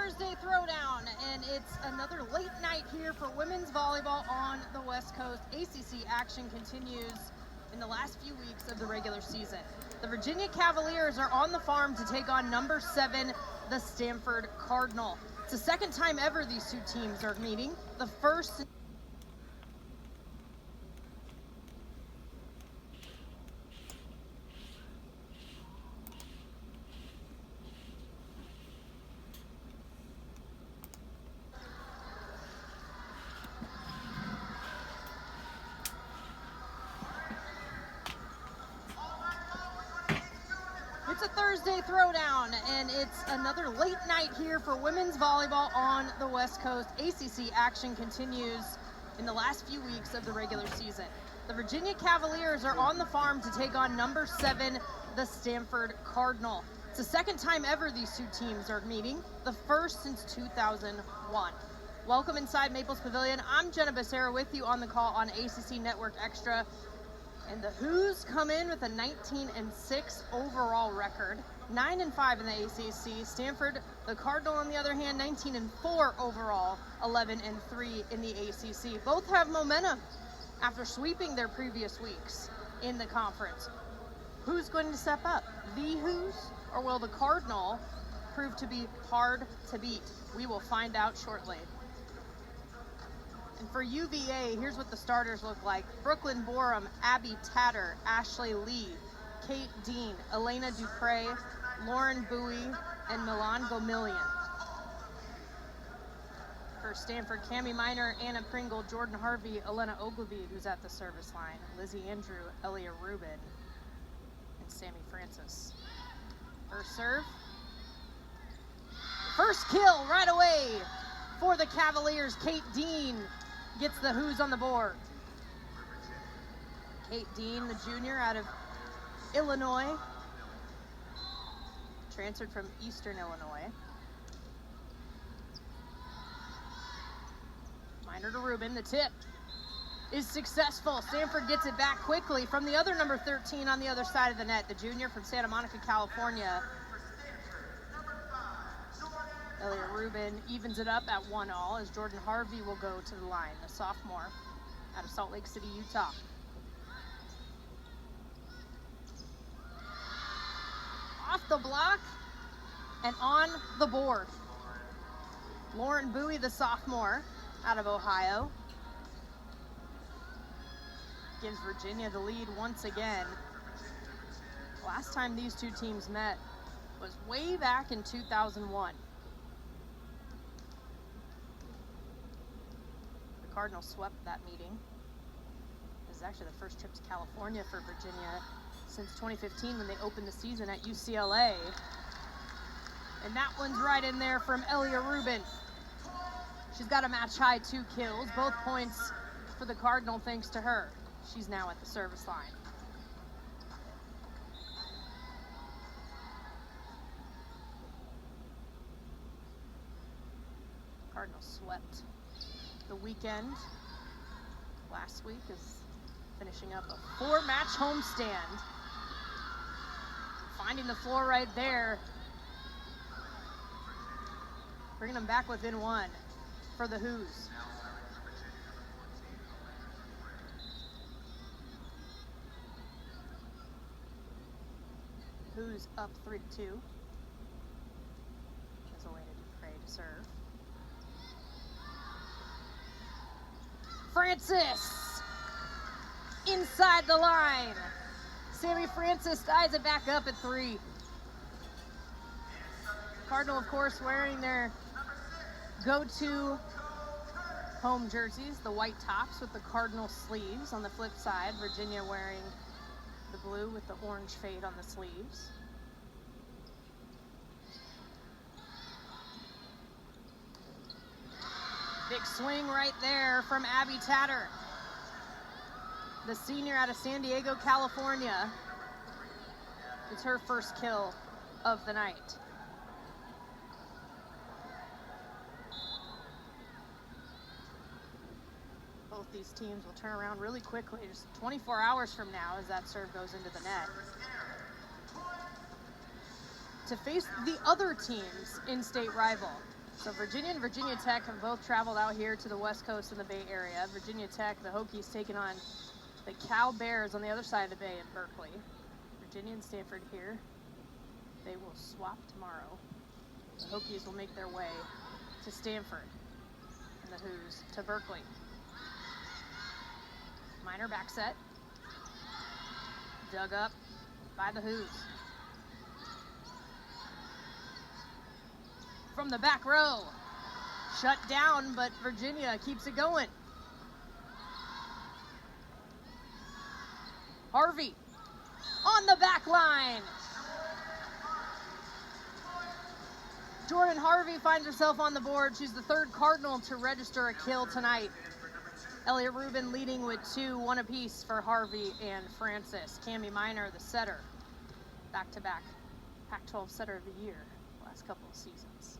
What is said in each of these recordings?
Thursday Throwdown, and it's another late night here for women's volleyball on the West Coast. ACC action continues in the last few weeks of the regular season. The Virginia Cavaliers are on the farm to take on number 7, the Stanford Cardinal. It's the second time ever these two teams are meeting. The first It's a Thursday Throwdown, and it's another late night here for women's volleyball on the West Coast. ACC action continues in the last few weeks of the regular season. The Virginia Cavaliers are on the farm to take on number 7, the Stanford Cardinal. It's the second time ever these two teams are meeting, the first since 2001. Welcome inside Maples Pavilion. I'm Jenna Becerra with you on the call on ACC Network Extra. And the Who's come in with a 19-6 overall record, 9-5 in the ACC. Stanford, the Cardinal, on the other hand, 19-4 overall, 11-3 in the ACC. Both have momentum after sweeping their previous weeks in the conference. Who's going to step up? The Who's, or will the Cardinal prove to be hard to beat? We will find out shortly. And for UVA, here's what the starters look like. Brooklyn Borum, Abby Tatter, Ashley Lee, Kate Dean, Elena Dupre, Lauren Bowie, and Milan Gomillion. For Stanford, Cami Minor, Anna Pringle, Jordan Harvey, Elena Ogilvie, who's at the service line, Lizzie Andrew, Elia Rubin, and Sammy Francis. First serve. First kill right away for the Cavaliers. Kate Dean gets the Who's on the board. Kate Dean, the junior out of Illinois, transferred from Eastern Illinois. Minor to Rubin, the tip is successful. Stanford gets it back quickly from the other number 13 on the other side of the net, the junior from Santa Monica, California. Elia Rubin evens it up at 1-all as Jordan Harvey will go to the line, the sophomore out of Salt Lake City, Utah. Off the block and on the board. Lauren Bowie, the sophomore out of Ohio, gives Virginia the lead once again. Last time these two teams met was way back in 2001. Cardinals swept that meeting. This is actually the first trip to California for Virginia since 2015 when they opened the season at UCLA. And that one's right in there from Elia Rubin. She's got a match-high 2 kills, both points for the Cardinal thanks to her. She's now at the service line. Cardinals swept the weekend last week, is finishing up a 4-match homestand. Finding the floor right there. Bringing them back within 1 for the Who's. Who's up 3-2. As Elena Dupre to serve. Francis inside the line. Sammy Francis ties it back up at 3. Cardinal, of course, wearing their go-to home jerseys, the white tops with the Cardinal sleeves. On the flip side, Virginia wearing the blue with the orange fade on the sleeves. Big swing right there from Abby Tatter, the senior out of San Diego, California. It's her first kill of the night. Both these teams will turn around really quickly, just 24 hours from now as that serve goes into the net. To face the other team's in-state rival, So Virginia and Virginia Tech have both traveled out here to the West Coast in the Bay Area. Virginia Tech, the Hokies, taking on the Cal Bears on the other side of the bay in Berkeley. Virginia and Stanford here. They will swap tomorrow. The Hokies will make their way to Stanford, and the Hoos to Berkeley. Minor back set. Dug up by the Hoos. From the back row. Shut down, but Virginia keeps it going. Harvey on the back line. Jordan Harvey finds herself on the board. She's the third Cardinal to register a kill tonight. Elliott Rubin leading with 2, 1 apiece for Harvey and Francis. Cami Minor, the setter, back-to-back Pac-12 setter of the year last couple of seasons.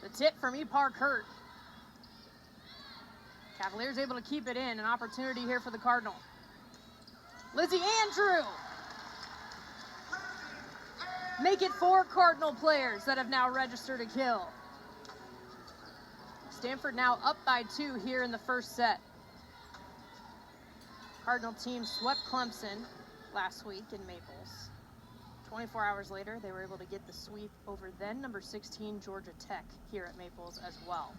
The tip from Ipar Kurt. Cavaliers able to keep it in. An opportunity here for the Cardinal. Lizzie Andrew. Make it 4 Cardinal players that have now registered a kill. Stanford now up by 2 here in the first set. Cardinal team swept Clemson last week in Maples. 24 hours later, they were able to get the sweep over then number 16 Georgia Tech here at Maples as well.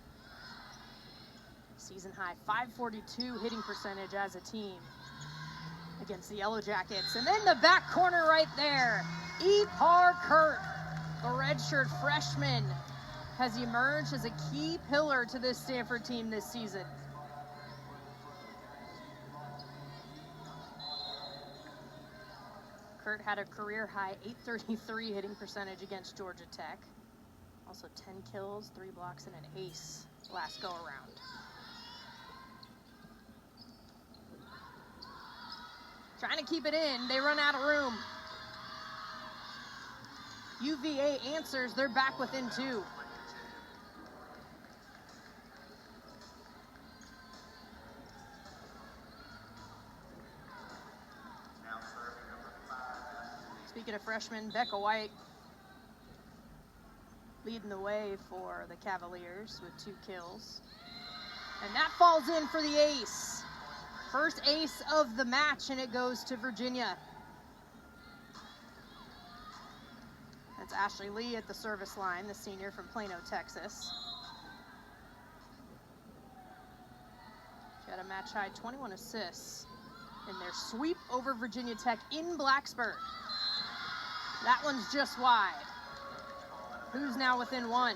Season high 542 hitting percentage as a team against the Yellow Jackets. And then the back corner right there, Ipar Kurt, the redshirt freshman, has emerged as a key pillar to this Stanford team this season. Kurt had a career-high .833 hitting percentage against Georgia Tech. Also 10 kills, 3 blocks, and an ace last go-around. Trying to keep it in, they run out of room. UVA answers, they're back within 2. Speaking of freshmen, Becca White leading the way for the Cavaliers with 2 kills. And that falls in for the ace. First ace of the match, and it goes to Virginia. That's Ashley Lee at the service line, the senior from Plano, Texas. She had a match-high 21 assists in their sweep over Virginia Tech in Blacksburg. That one's just wide. Who's now within 1?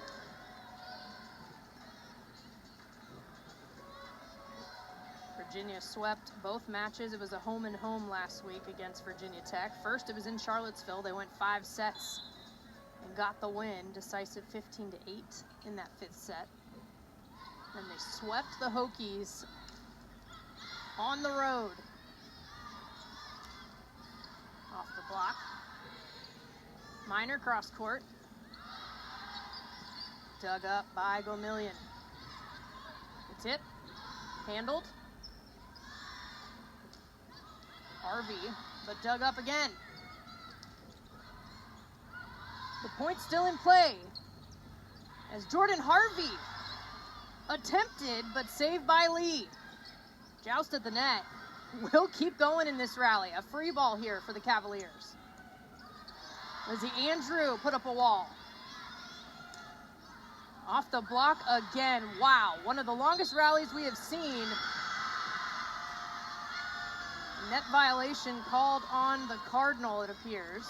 Virginia swept both matches. It was a home and home last week against Virginia Tech. First, it was in Charlottesville. They went 5 sets and got the win, decisive 15-8 in that 5th set. Then they swept the Hokies on the road. Off the block. Minor cross court. Dug up by Gomillion. The tip, handled. Harvey, but dug up again. The point still in play as Jordan Harvey attempted, but saved by Lee. Joust at the net. We'll keep going in this rally. A free ball here for the Cavaliers. Lizzie Andrew put up a wall. Off the block again. Wow, one of the longest rallies we have seen. Net violation called on the Cardinal, it appears.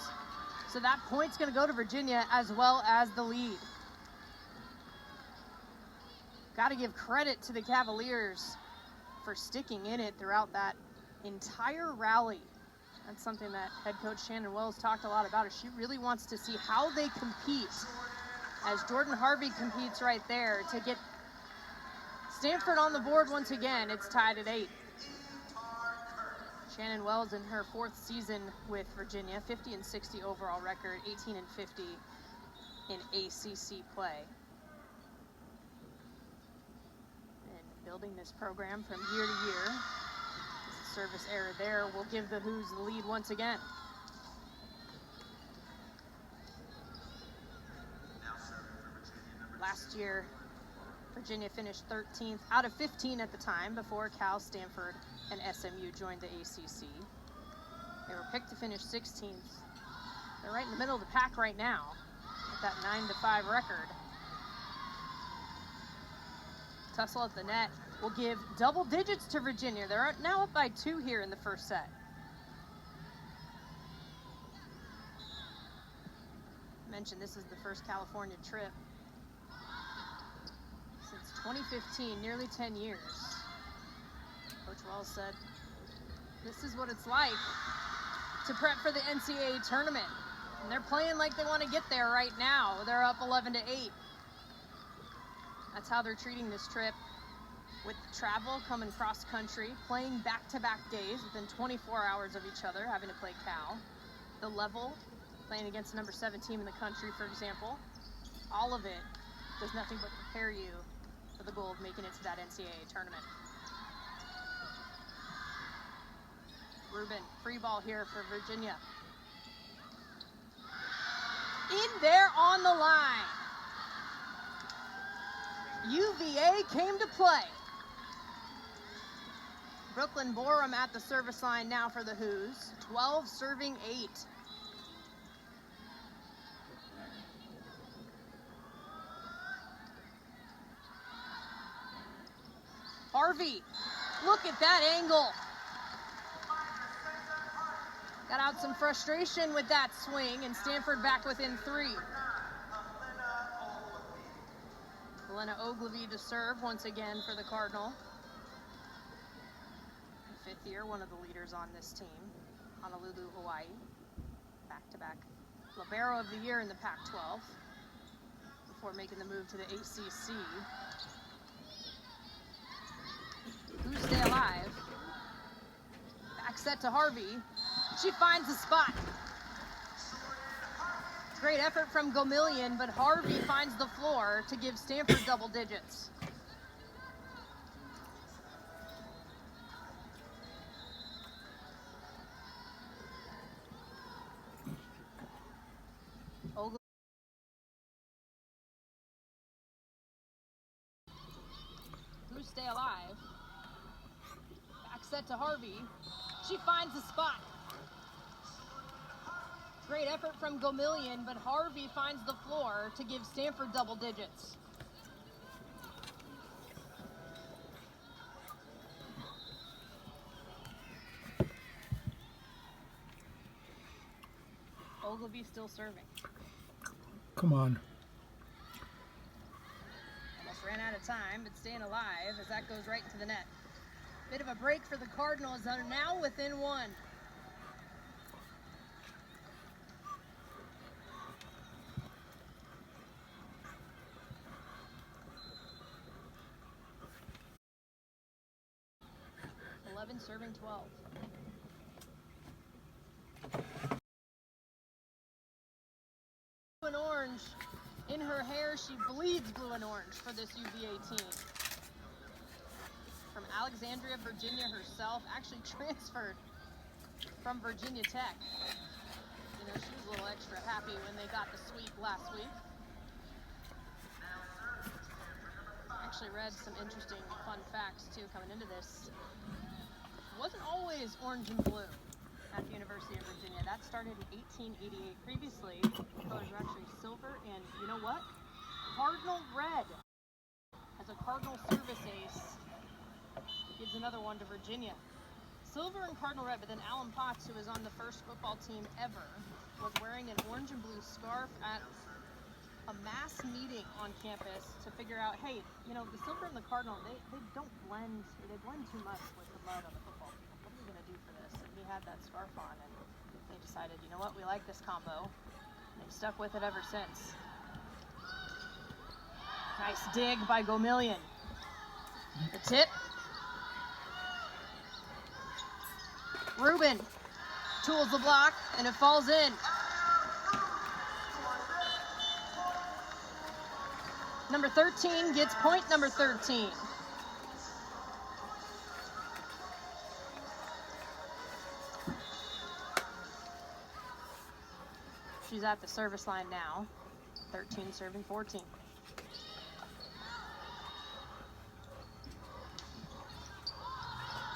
So that point's going to go to Virginia as well as the lead. Got to give credit to the Cavaliers for sticking in it throughout that entire rally. That's something that head coach Shannon Wells talked a lot about. She really wants to see how they compete as Jordan Harvey competes right there to get Stanford on the board once again. It's tied at 8. Shannon Wells in her 4th season with Virginia, 50-60 overall record, 18-50 in ACC play. And building this program from year to year. service error there will give the Hoos the lead once again. Last year, Virginia finished 13th out of 15 at the time before Cal, Stanford, and SMU joined the ACC. They were picked to finish 16th. They're right in the middle of the pack right now with that 9-5 record. Tussle at the net will give double digits to Virginia. They're now up by 2 here in the first set. I mentioned this is the first California trip since 2015, nearly 10 years. Coach Wells said, this is what it's like to prep for the NCAA tournament. And they're playing like they want to get there right now. They're up 11-8. That's how they're treating this trip. With travel coming cross country, playing back-to-back days within 24 hours of each other, having to play Cal. The level, playing against the number 7 team in the country, for example. All of it does nothing but prepare you for the goal of making it to that NCAA tournament. Rubin, free ball here for Virginia. In there on the line. UVA came to play. Brooklyn Borum at the service line now for the Hoos. 12 serving 8. Harvey, look at that angle. Got out some frustration with that swing, and Stanford back within 3. Elena Ogilvie to serve once again for the Cardinal. 5th year, one of the leaders on this team. Honolulu, Hawaii. Back-to-back Libero of the Year in the Pac-12 before making the move to the ACC. Who's stay alive? Back set to Harvey. She finds the spot. Great effort from Gomillion, but Harvey finds the floor to give Stanford double digits. Who's stay alive? Back set to Harvey. She finds the spot. Great effort from Gomillion, but Harvey finds the floor to give Stanford double digits. Ogilvie still serving. Come on. Almost ran out of time, but staying alive as that goes right into the net. Bit of a break for the Cardinals, that are now within 1. Serving 12. Blue and orange in her hair. She bleeds blue and orange for this UVA team. From Alexandria, Virginia herself, actually transferred from Virginia Tech. You know, she was a little extra happy when they got the sweep last week. Actually read some interesting fun facts too coming into this. Wasn't always orange and blue at the University of Virginia. That started in 1888. Previously, the colors were actually silver and, you know what? Cardinal red. As a Cardinal service ace, gives another one to Virginia. Silver and Cardinal red, but then Alan Potts, who was on the first football team ever, was wearing an orange and blue scarf at a mass meeting on campus to figure out, hey, you know, the silver and the Cardinal, they don't blend, or they blend too much with the mud on the football field. What are we going to do for this? And he had that scarf on, and they decided, you know what, we like this combo. And they've stuck with it ever since. Nice dig by Gomillion. The tip. Rubin tools the block, and it falls in. Number 13 gets point number 13. at the service line now. 13 serving 14.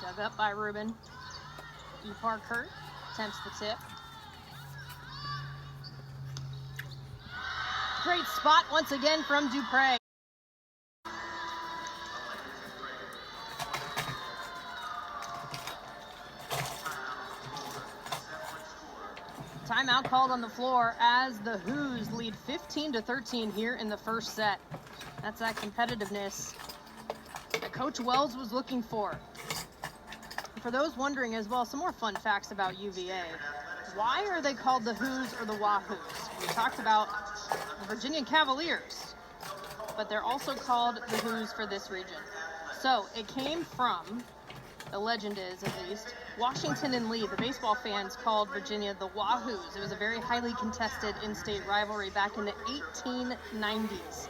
Dug up by Rubin. Parker attempts the tip. Great spot once again from Dupre. Timeout called on the floor as the Who's lead 15-13 here in the first set. That's that competitiveness that Coach Wells was looking for. And for those wondering as well, some more fun facts about UVA. Why are they called the Who's or the Wahoos? We talked about the Virginia Cavaliers, but they're also called the Who's for this region. So it came from, the legend is at least, Washington and Lee, the baseball fans, called Virginia the Wahoos. It was a very highly contested in-state rivalry back in the 1890s.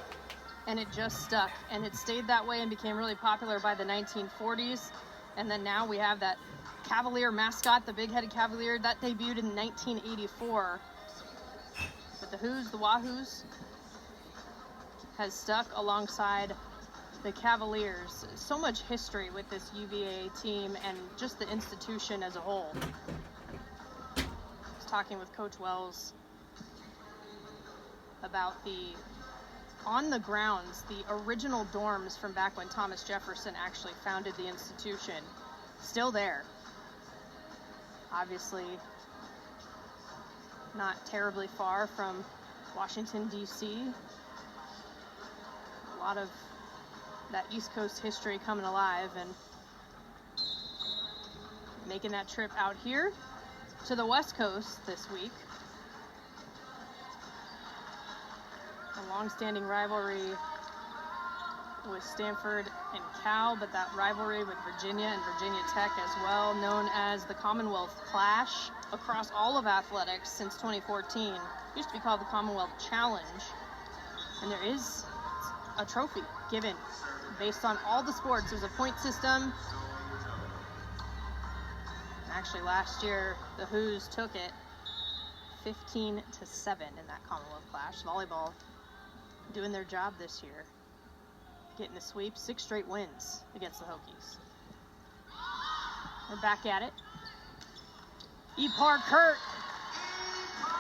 And it just stuck. And it stayed that way and became really popular by the 1940s. And then now we have that Cavalier mascot, the big-headed Cavalier, that debuted in 1984. But the Who's, the Wahoos, has stuck alongside the Cavaliers. So much history with this UVA team and just the institution as a whole. I was talking with Coach Wells about the, on the grounds, the original dorms from back when Thomas Jefferson actually founded the institution. Still there. Obviously not terribly far from Washington, D.C. A lot of that East Coast history coming alive and making that trip out here to the West Coast this week. A long-standing rivalry with Stanford and Cal, but that rivalry with Virginia and Virginia Tech as well, known as the Commonwealth Clash across all of athletics since 2014. It used to be called the Commonwealth Challenge, and there is a trophy given based on all the sports. There's a point system. Actually, last year, the Who's took it 15-7 in that Commonwealth Clash. Volleyball doing their job this year, getting the sweep, 6 straight wins against the Hokies. We're back at it. Kurt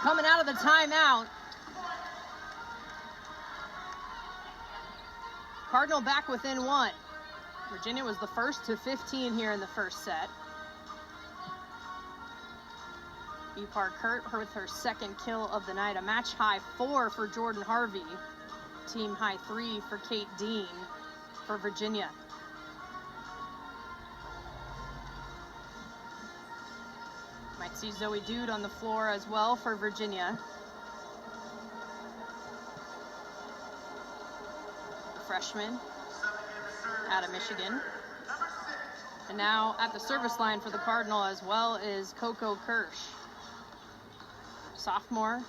coming out of the timeout. Cardinal back within 1. Virginia was the first to 15 here in the first set. Kurt with her second kill of the night. A match high 4 for Jordan Harvey. Team high 3 for Kate Dean for Virginia. Might see Zoe Dude on the floor as well for Virginia. Freshman out of Michigan. And now at the service line for the Cardinal as well is Coco Kirsch. Sophomore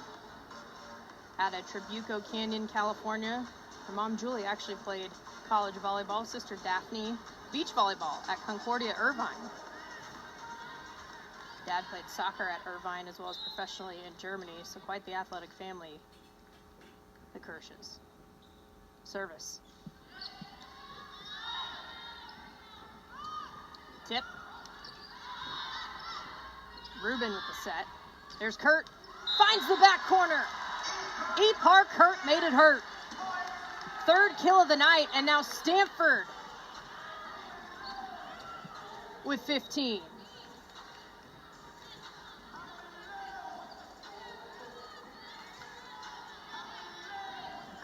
out of Trabuco Canyon, California. Her mom, Julie, actually played college volleyball. Sister Daphne, beach volleyball at Concordia Irvine. Dad played soccer at Irvine as well as professionally in Germany, so quite the athletic family, the Kirsches. Service. Tip. Rubin with the set. There's Kurt. Finds the back corner. Kurt made it hurt. Third kill of the night, and now Stanford with 15.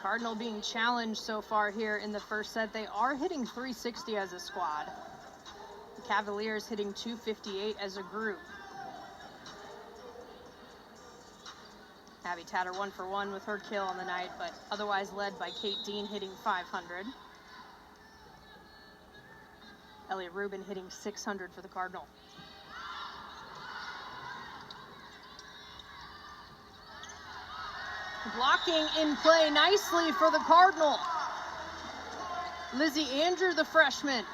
Cardinal being challenged so far here in the first set. They are hitting 360 as a squad. The Cavaliers hitting 258 as a group. Abby Tatter 1 for 1 with her kill on the night, but otherwise led by Kate Dean hitting 500. Elliot Rubin hitting 600 for the Cardinal. Blocking in play nicely for the Cardinal. Lizzie Andrew, the freshman.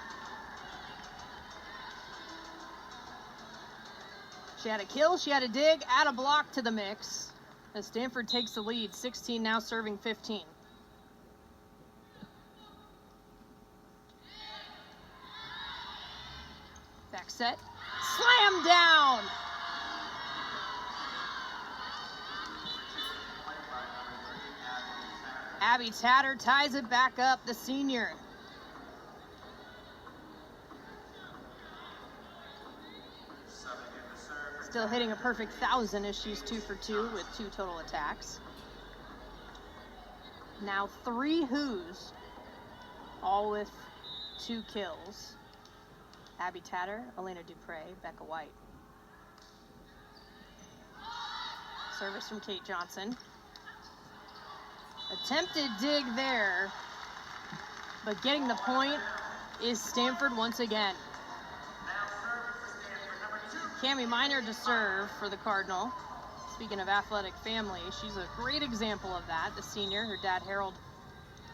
She had a kill, she had a dig, add a block to the mix. as Stanford takes the lead, 16 now serving 15. Back set, slam down. Abby Tatter ties it back up, the senior. Still hitting a perfect 1,000 as she's 2 for 2 with 2 total attacks. Now 3 Who's, all with 2 kills. Abby Tatter, Elena Dupre, Becca White. Service from Kate Johnson. Attempted dig there, but getting the point is Stanford once again. Cami Miner to serve for the Cardinal. Speaking of athletic family, she's a great example of that. The senior, her dad Harold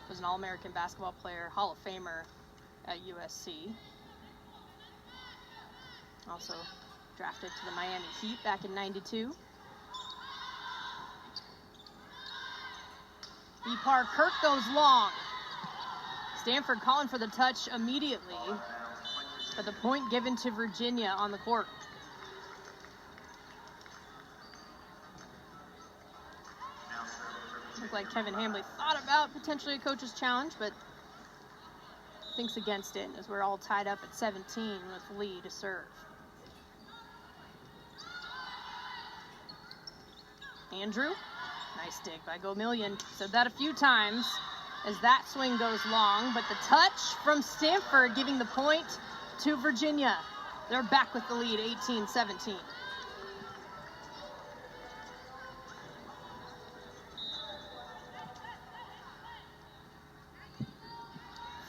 was an All-American basketball player, Hall of Famer at USC. Also drafted to the Miami Heat back in '92. Epar Kirk goes long. Stanford calling for the touch immediately, but the point given to Virginia on the court. Looked like Kevin Hambley thought about potentially a coach's challenge, but thinks against it as we're all tied up at 17 with Lee to serve. Andrew, nice dig by Gomillion. Said that a few times as that swing goes long, but the touch from Stanford giving the point to Virginia. They're back with the lead, 18-17.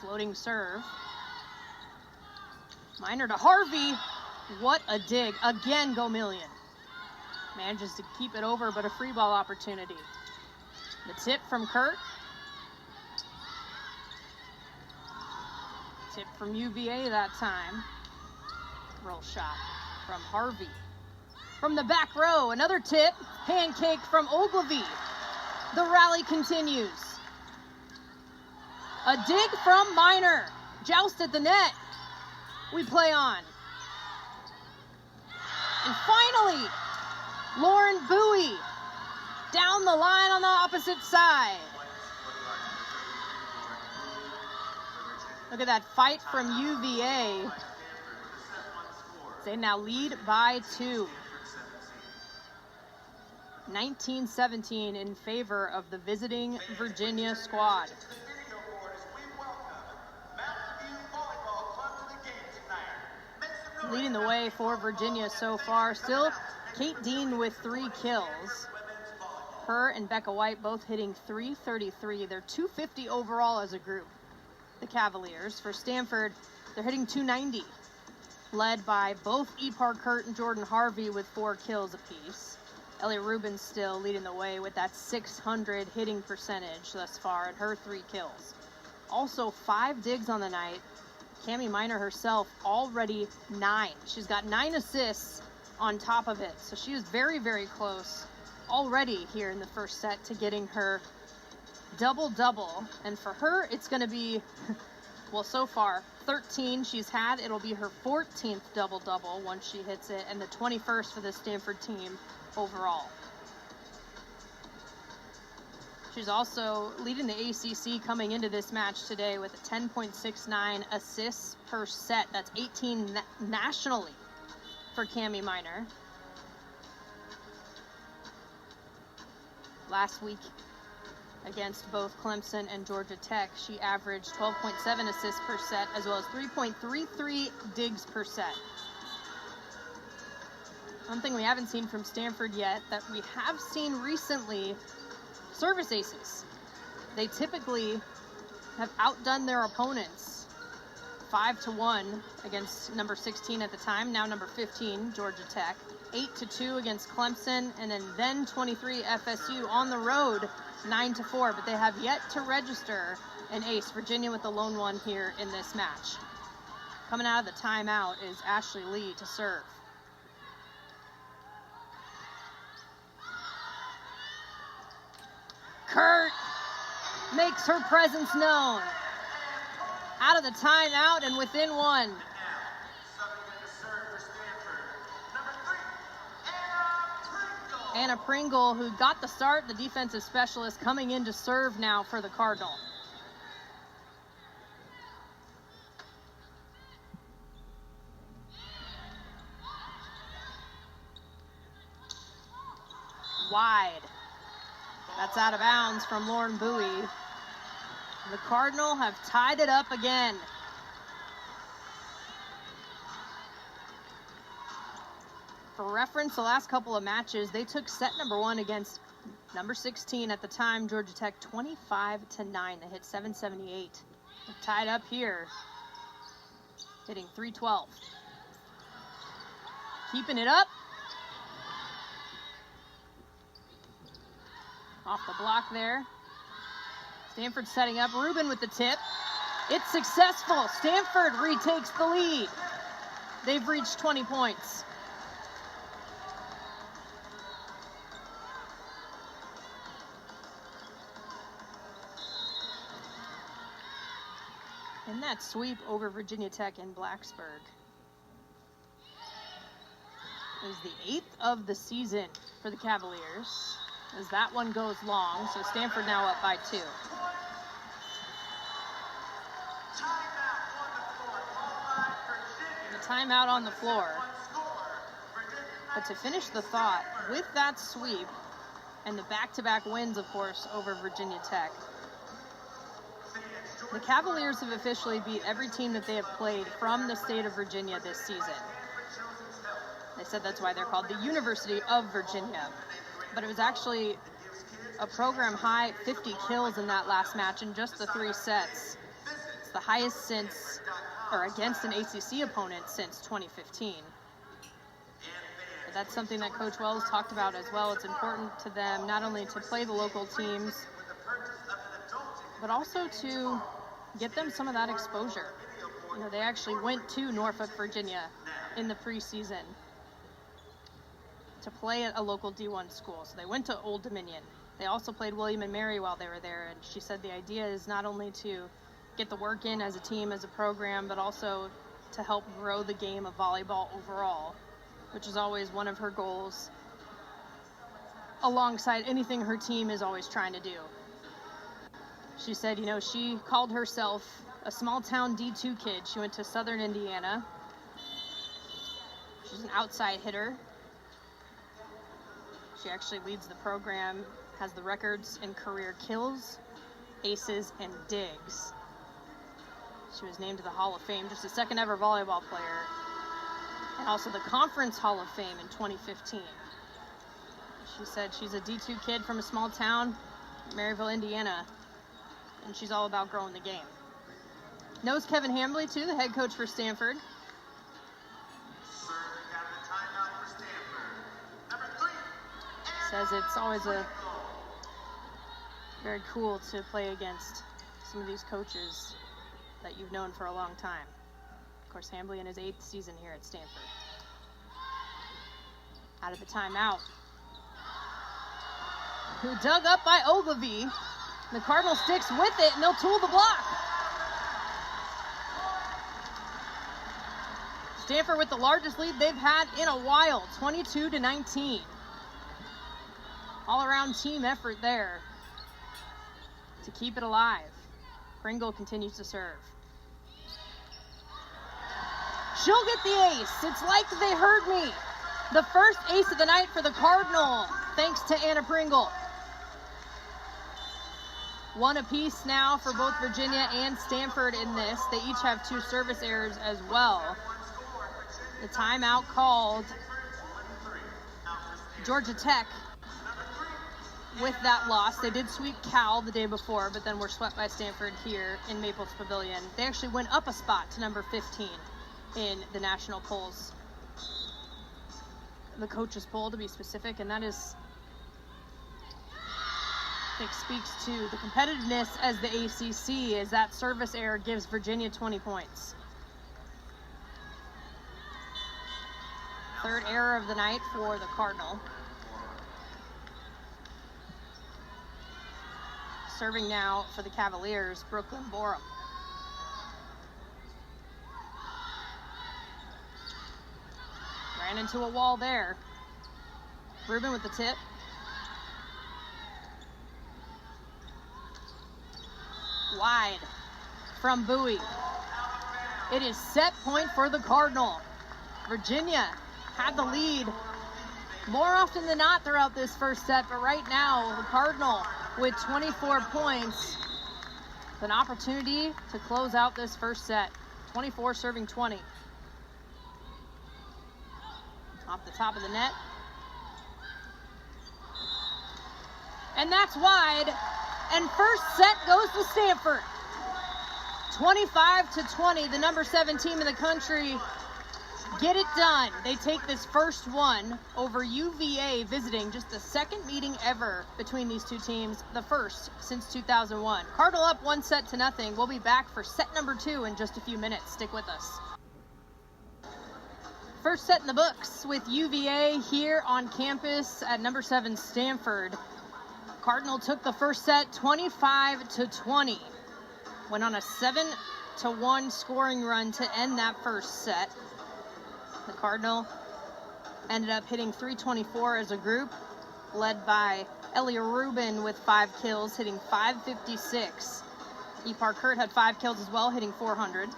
Floating serve. Miner to Harvey. What a dig. Again, Gomillion. Manages to keep it over, but a free ball opportunity. The tip from Kurt. Tip from UVA that time. Roll shot from Harvey. From the back row, another tip. Pancake from Ogilvy. The rally continues. A dig from Miner. Joust at the net. We play on. And finally, Lauren Bowie down the line on the opposite side. Look at that fight from UVA. They now lead by 2. 19-17 in favor of the visiting Virginia squad. Leading the way for Virginia so far. Still Kate Dean with 3 kills. Her and Becca White both hitting .333. They're .250 overall as a group. The Cavaliers. For Stanford, they're hitting .290. Led by both Epar Kurt and Jordan Harvey with 4 kills apiece. Ellie Rubin still leading the way with that .600 hitting percentage thus far and her 3 kills. Also 5 digs on the night. Cami Miner herself already 9. She's got 9 assists on top of it. So she was very, very close already here in the first set to getting her double-double. And for her, it's going to be, well, so far, 13 she's had. It'll be her 14th double-double once she hits it, and the 21st for the Stanford team overall. She's also leading the ACC coming into this match today with a 10.69 assists per set. That's 18 nationally for Cami Miner. Last week against both Clemson and Georgia Tech, she averaged 12.7 assists per set as well as 3.33 digs per set. One thing we haven't seen from Stanford yet that we have seen recently, service aces. They typically have outdone their opponents 5-1 against number 16 at the time, now number 15, Georgia Tech, 8-2 against Clemson, and then 23 FSU on the road, 9-4, but they have yet to register an ace. Virginia with the lone one here in this match. Coming out of the timeout is Ashley Lee to serve. Kurt makes her presence known. Out of the timeout and within one. Anna Pringle, who got the start, the defensive specialist, coming in to serve now for the Cardinal. Wide. That's out of bounds from Lauren Bowie. The Cardinal have tied it up again. For reference, the last couple of matches, they took set number 1 against number 16 at the time, Georgia Tech, 25-9. They hit 778. They're tied up here, hitting 312. Keeping it up. Off the block there. Stanford setting up. Rubin with the tip. It's successful. Stanford retakes the lead. They've reached 20 points. And that sweep over Virginia Tech in Blacksburg is the 8th of the season for the Cavaliers, as that one goes long. So Stanford now up by 2. The timeout on the floor. But to finish the thought, with that sweep and the back-to-back wins, of course, over Virginia Tech, the Cavaliers have officially beat every team that they have played from the state of Virginia this season. They said that's why they're called the University of Virginia. But it was actually a program high 50 kills in that last match in just the 3 sets. It's the highest since, or against an ACC opponent since 2015. But that's something that Coach Wells talked about as well. It's important to them not only to play the local teams, but also to get them some of that exposure. You know, they actually went to Norfolk, Virginia in the preseason to play at a local D1 school. So they went to Old Dominion. They also played William and Mary while they were there. And she said the idea is not only to get the work in as a team, as a program, but also to help grow the game of volleyball overall, which is always one of her goals, alongside anything her team is always trying to do. She said, you know, she called herself a small town D2 kid. She went to Southern Indiana. She's an outside hitter. She actually leads the program, has the records in career kills, aces, and digs. She was named to the Hall of Fame, just a second ever volleyball player, and also the Conference Hall of Fame in 2015. She said she's a D2 kid from a small town, Maryville, Indiana, and she's all about growing the game. Knows Kevin Hambley, too, the head coach for Stanford. Says it's always very cool to play against some of these coaches that you've known for a long time. Of course, Hambley in his 8th season here at Stanford. Out of the timeout. Who dug up by Ogilvy. The Cardinal sticks with it, and they'll tool the block. Stanford with the largest lead they've had in a while, 22-19. All-around team effort there to keep it alive. Pringle continues to serve. She'll get the ace. It's like they heard me. The first ace of the night for the Cardinal, thanks to Anna Pringle. One apiece now for both Virginia and Stanford in this. They each have 2 service errors as well. The timeout called. Georgia Tech with that loss. They did sweep Cal the day before, but then were swept by Stanford here in Maples Pavilion. They actually went up a spot to number 15 in the national polls. The coaches poll, to be specific, and that is, I think, speaks to the competitiveness as the ACC, as that service error gives Virginia 20 points. Third error of the night for the Cardinal. Serving now for the Cavaliers, Brooklyn Borum. Ran into a wall there. Rubin with the tip. Wide from Bowie. It is set point for the Cardinal. Virginia had the lead more often than not throughout this first set, but right now the Cardinal with 24 points. An opportunity to close out this first set. 24 serving 20. Off the top of the net. And that's wide. And first set goes to Stanford. 25-20, the number 7 team in the country get it done. They take this first one over UVA, visiting, just the second meeting ever between these two teams, the first since 2001. Cardinal up 1-0. We'll be back for set number 2 in just a few minutes. Stick with us. First set in the books with UVA here on campus at number 7 Stanford. Cardinal took the first set 25-20. Went on a 7-1 scoring run to end that first set. The Cardinal ended up hitting 324 as a group, led by Elia Rubin with 5 kills, hitting 556. Ipar Kurt had 5 kills as well, hitting 400.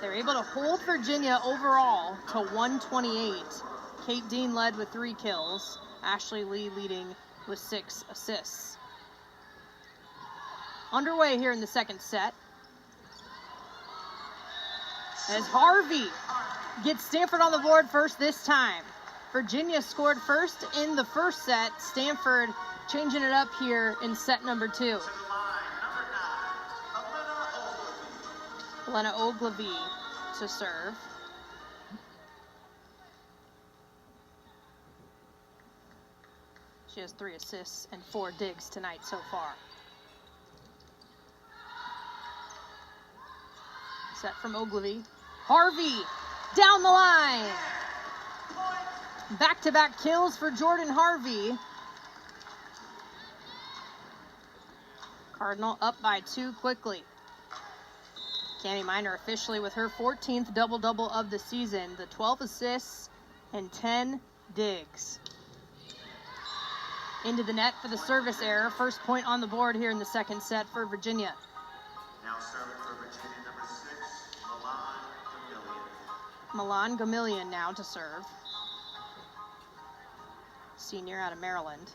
They were able to hold Virginia overall to 128. Kate Dean led with 3 kills. Ashley Lee leading with 6 assists. Underway here in the second set. As Harvey gets Stanford on the board first this time. Virginia scored first in the first set. Stanford changing it up here in set number 2. Elena Ogilvie to serve. She has 3 assists and 4 digs tonight so far. Set from Ogilvie. Harvey down the line. Back-to-back kills for Jordan Harvey. Cardinal up by 2 quickly. Cami Miner officially with her 14th double-double of the season. The 12 assists and 10 digs. Into the net for the service error. First point on the board here in the second set for Virginia. Now serving for Virginia, number 6, Milan Gamillion now to serve. Senior out of Maryland.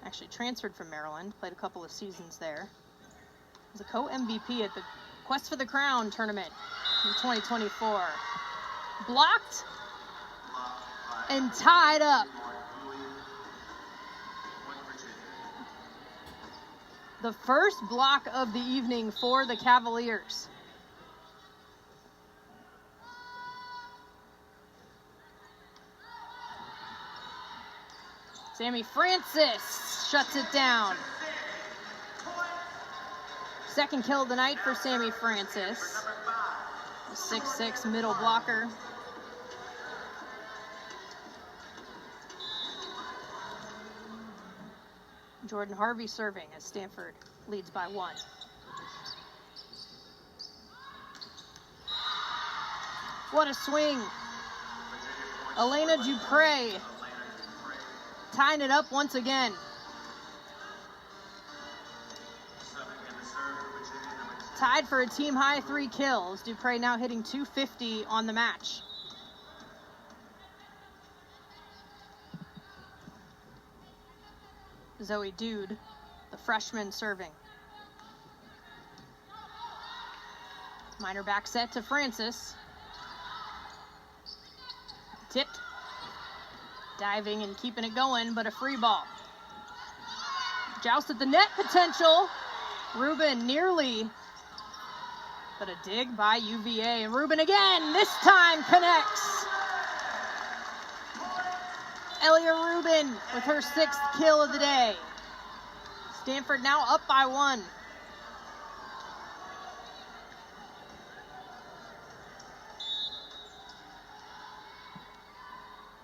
Actually transferred from Maryland, played a couple of seasons there. Was a co-MVP at the Quest for the Crown tournament in 2024. Blocked and tied up. The first block of the evening for the Cavaliers. Sammy Francis shuts it down. Second kill of the night for Sammy Francis. A 6'6" middle blocker. Jordan Harvey serving as Stanford leads by 1. What a swing. Elena Dupre tying it up once again. Tied for a team high 3 kills. Dupre now hitting 250 on the match. Zoe Dude, the freshman, serving. Minor back set to Francis. Tipped. Diving and keeping it going, but a free ball. Joust at the net potential. Rubin nearly, but a dig by UVA. And Rubin again, this time connects. Elia Rubin with her 6th kill of the day. Stanford now up by 1.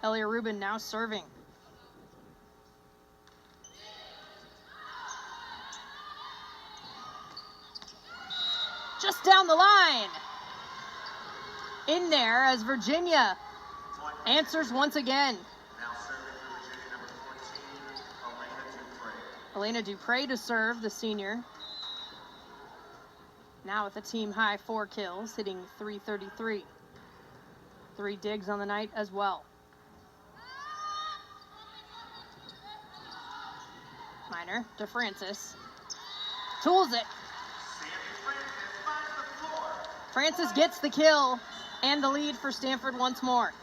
Elia Rubin now serving. Just down the line. In there as Virginia answers once again. Now serving for Virginia, number 14, Elena Dupre to serve, the senior. Now with a team high 4 kills, hitting .333. 3 digs on the night as well. Minor to Francis. Tools it. Francis gets the kill and the lead for Stanford once more.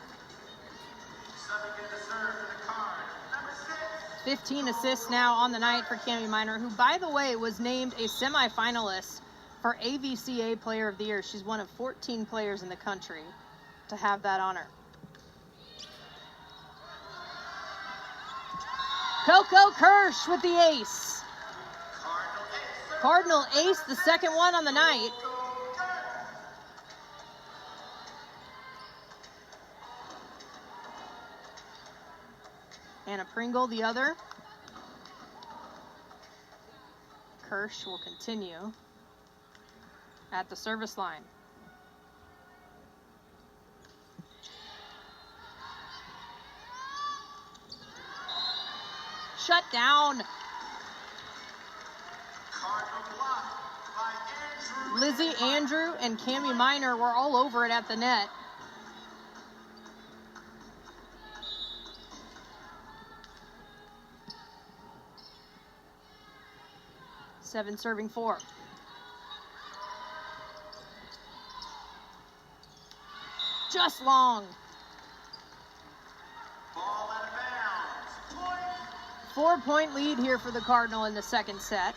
15 assists now on the night for Cami Minor, who, by the way, was named a semifinalist for AVCA Player of the Year. She's one of 14 players in the country to have that honor. Coco Kirsch with the ace. Cardinal ace, the second one on the night. Anna Pringle, the other. Kirsch will continue at the service line. Shut down. Lizzie, Andrew, and Cami Minor were all over it at the net. Seven serving 4. Just long. Ball out of bounds. 4-point lead here for the Cardinal in the second set.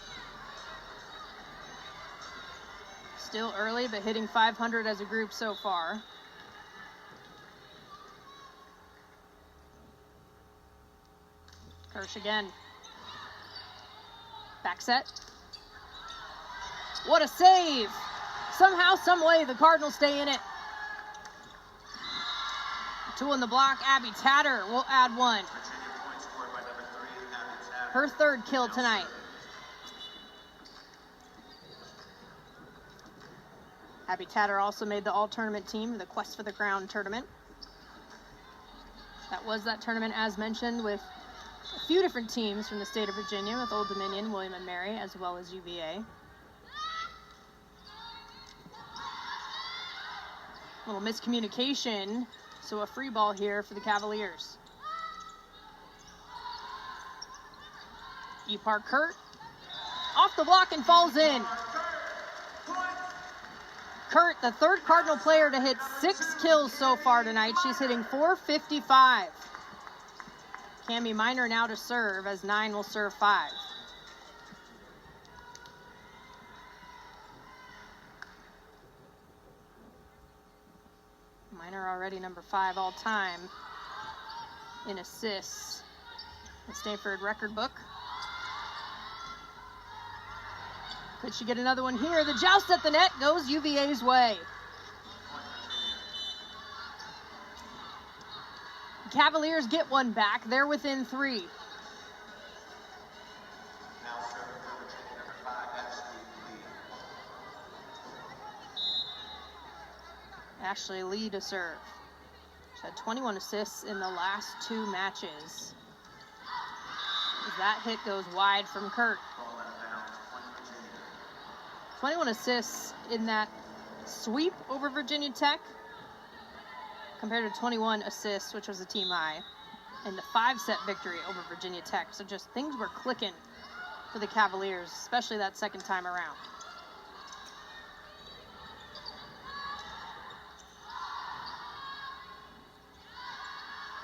Still early, but hitting 500 as a group so far. Kirsch again. Back set. What a save! Somehow, some way, the Cardinals stay in it. 2 on the block. Abby Tatter will add 1. Her 3rd kill tonight. Abby Tatter also made the all-tournament team for the Quest for the Crown tournament. That was that tournament, as mentioned, with a few different teams from the state of Virginia, with Old Dominion, William & Mary, as well as UVA. A little miscommunication, so a free ball here for the Cavaliers. Epar Kurt off the block and falls in. Kurt, the 3rd Cardinal player to hit 6 kills so far tonight. She's hitting .455. Cami Minor now to serve, as 9 will serve 5. Minor already number 5 all time in assists. The Stanford record book. Could she get another one here? The joust at the net goes UVA's way. Cavaliers get one back. They're within 3. Now serving for Virginia, number 5, Ashley Lee to serve. She had 21 assists in the last 2 matches. That hit goes wide from Kurt. 21 assists in that sweep over Virginia Tech, compared to 21 assists, which was a team high, in the 5-set victory over Virginia Tech. So just things were clicking for the Cavaliers, especially that second time around.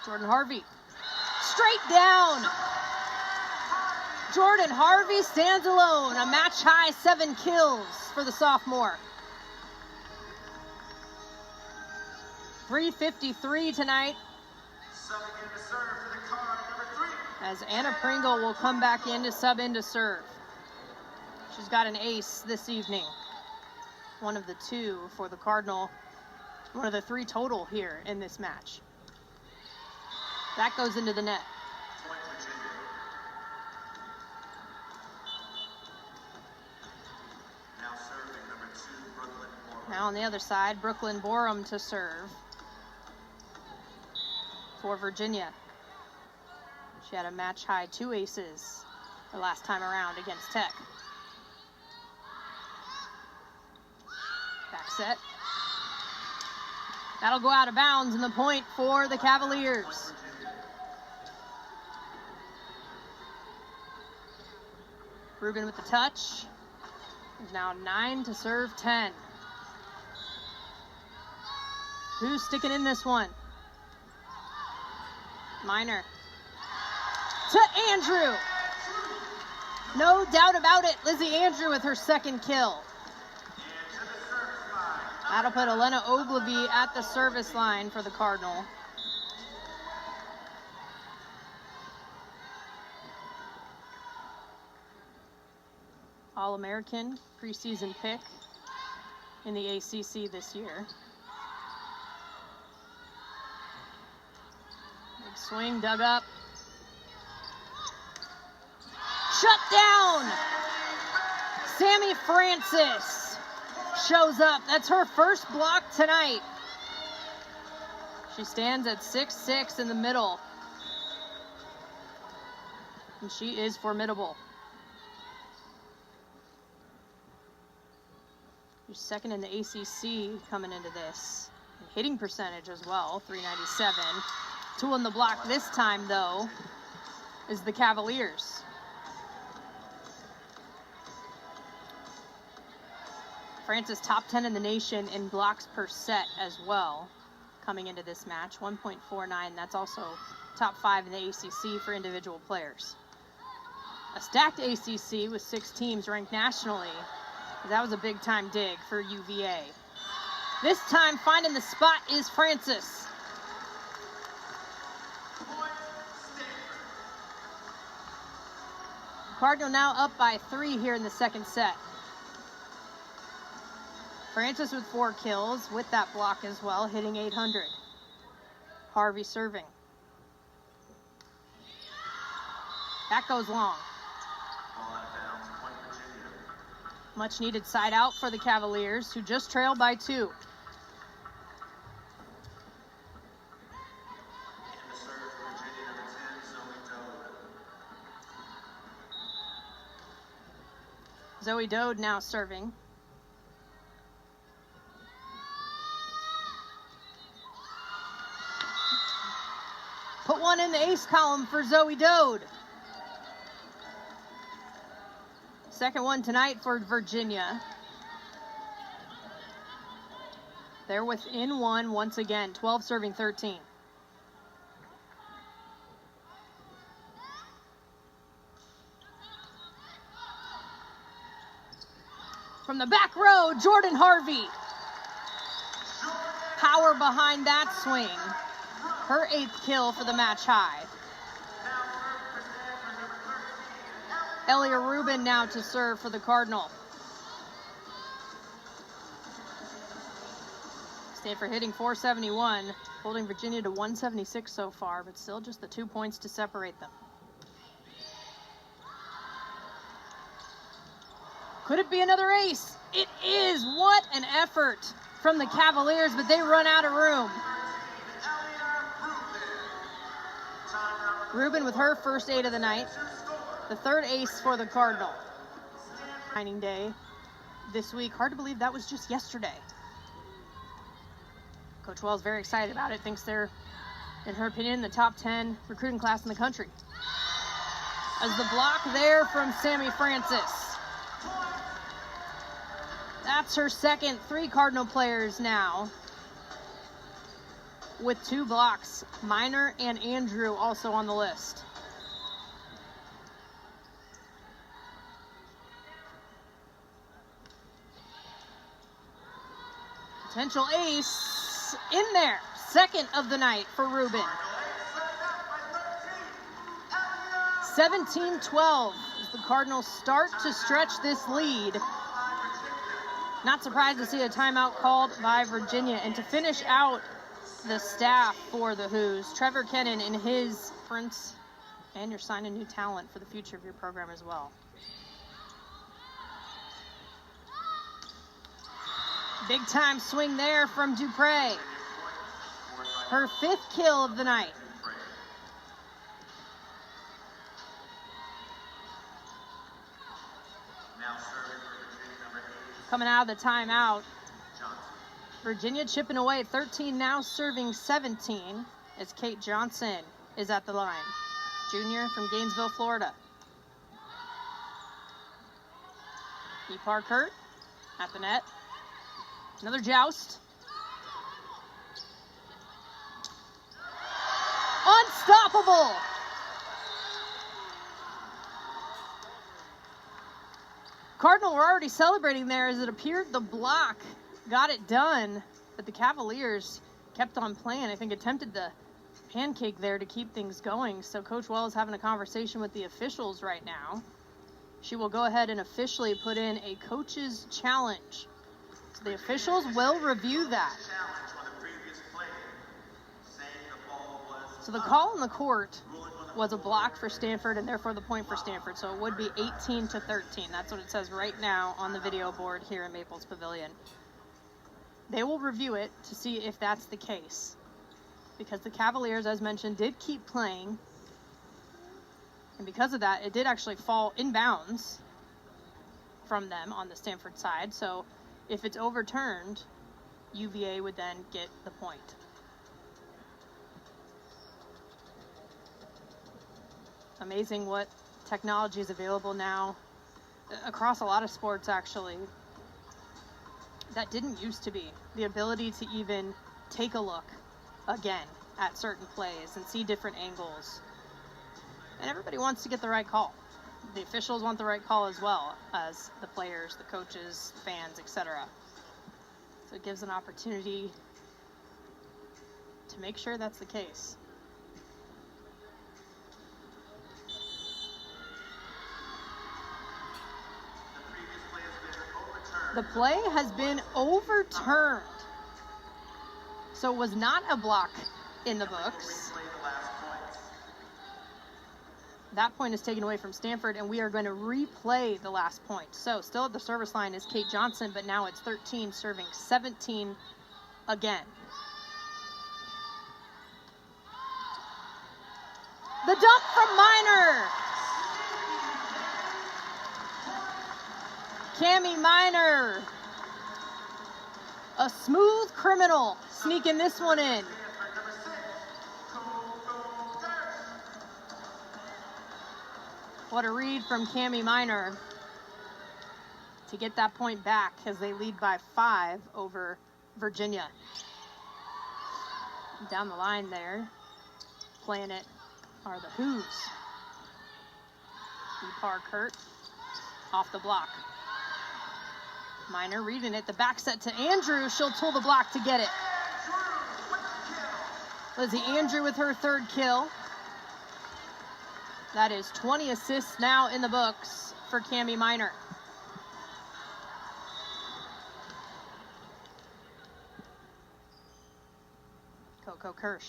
Jordan Harvey, straight down. Jordan Harvey stands alone, a match-high 7 kills for the sophomore. 3:53 tonight. Subbing in to serve for the card, number 3. As Anna Pringle will come back in to sub in to serve. She's got an ace this evening. One of the 2 for the Cardinal. One of the 3 total here in this match. That goes into the net. Point Virginia. Now serving number 2, rookie Now on the other side, Brooklyn Borum to serve for Virginia. She had a match-high 2 aces the last time around against Tech. Back set. That'll go out of bounds, and the point for the Cavaliers. Rubin with the touch. There's now 9 to serve 10. Who's sticking in this one? Minor. To Andrew. No doubt about it. Lizzie Andrew with her second kill. That'll put Elena Ogilvy at the service line for the Cardinal. All-American preseason pick in the ACC this year. Big swing, dug up. Shut down! Sammy Francis shows up. That's her first block tonight. She stands at 6'6" in the middle. And she is formidable. She's second in the ACC coming into this. And hitting percentage as well, .397. Tooling the block this time, though, is the Cavaliers. Francis top 10 in the nation in blocks per set as well coming into this match, 1.49. That's also top 5 in the ACC for individual players. A stacked ACC with 6 teams ranked nationally. That was a big time dig for UVA. This time finding the spot is Francis. Cardinal now up by 3 here in the second set. Francis with 4 kills with that block as well, hitting 800. Harvey serving. That goes long. Much needed side out for the Cavaliers, who just trailed by 2. Zoe Dode now serving. Put one in the ace column for Zoe Dode. Second one tonight for Virginia. They're within 1 once again, 12 serving 13. From the back row, Jordan Harvey. Power behind that swing. Her 8th kill for the match high. Elia Rubin now to serve for the Cardinal. Stanford hitting .471, holding Virginia to 176 so far, but still just the 2 points to separate them. Could it be another ace? It is. What an effort from the Cavaliers, but they run out of room. Rubin with her first 8 of the night. The 3rd ace for the Cardinal. Signing day this week. Hard to believe that was just yesterday. Coach Wells very excited about it. Thinks they're, in her opinion, the top 10 recruiting class in the country. As the block there from Sammy Francis. That's her second. 3 Cardinal players now with 2 blocks. Minor and Andrew also on the list. Potential ace in there. Second of the night for Rubin. 17-12 as the Cardinals start to stretch this lead. Not surprised to see a timeout called by Virginia. And to finish out the staff for the Hoos, Trevor Kennan in his conference, and you're signing new talent for the future of your program as well. Big time swing there from Dupre. Her 5th kill of the night. Now serving for Virginia, number 8. Coming out of the timeout. Virginia chipping away at 13, now serving 17 as Kate Johnson is at the line. Junior from Gainesville, Florida. Kurt at the net. Another joust. Unstoppable. Cardinal were already celebrating there as it appeared the block got it done, but the Cavaliers kept on playing. I think attempted the pancake there to keep things going. So Coach Wells is having a conversation with the officials right now. She will go ahead and officially put in a coach's challenge. So the officials will review that. So the call on the court was a block for Stanford and therefore the point for Stanford. So it would be 18-13. That's what it says right now on the video board here in Maples Pavilion. They will review it to see if that's the case. Because the Cavaliers, as mentioned, did keep playing. And because of that, it did actually fall inbounds from them on the Stanford side. So if it's overturned, UVA would then get the point. Amazing what technology is available now across a lot of sports, actually. That didn't used to be. The ability to even take a look again at certain plays and see different angles. And everybody wants to get the right call. The officials want the right call as well as the players, the coaches, the fans, etc. So it gives an opportunity to make sure that's the case. The play has been overturned. So it was not a block in the books. That point is taken away from Stanford, and we are going to replay the last point. So still at the service line is Kate Johnson, but now it's 13 serving 17 again. The dump from Minor. Cami Minor, a smooth criminal, sneaking this one in. What a read from Cami Minor to get that point back as they lead by 5 over Virginia. Down the line there, playing it are the Who's. Kurt off the block. Minor reading it, the back set to Andrew. She'll pull the block to get it. Lizzie Andrew with her 3rd kill. That is 20 assists now in the books for Cami Minor. Coco Kirsch.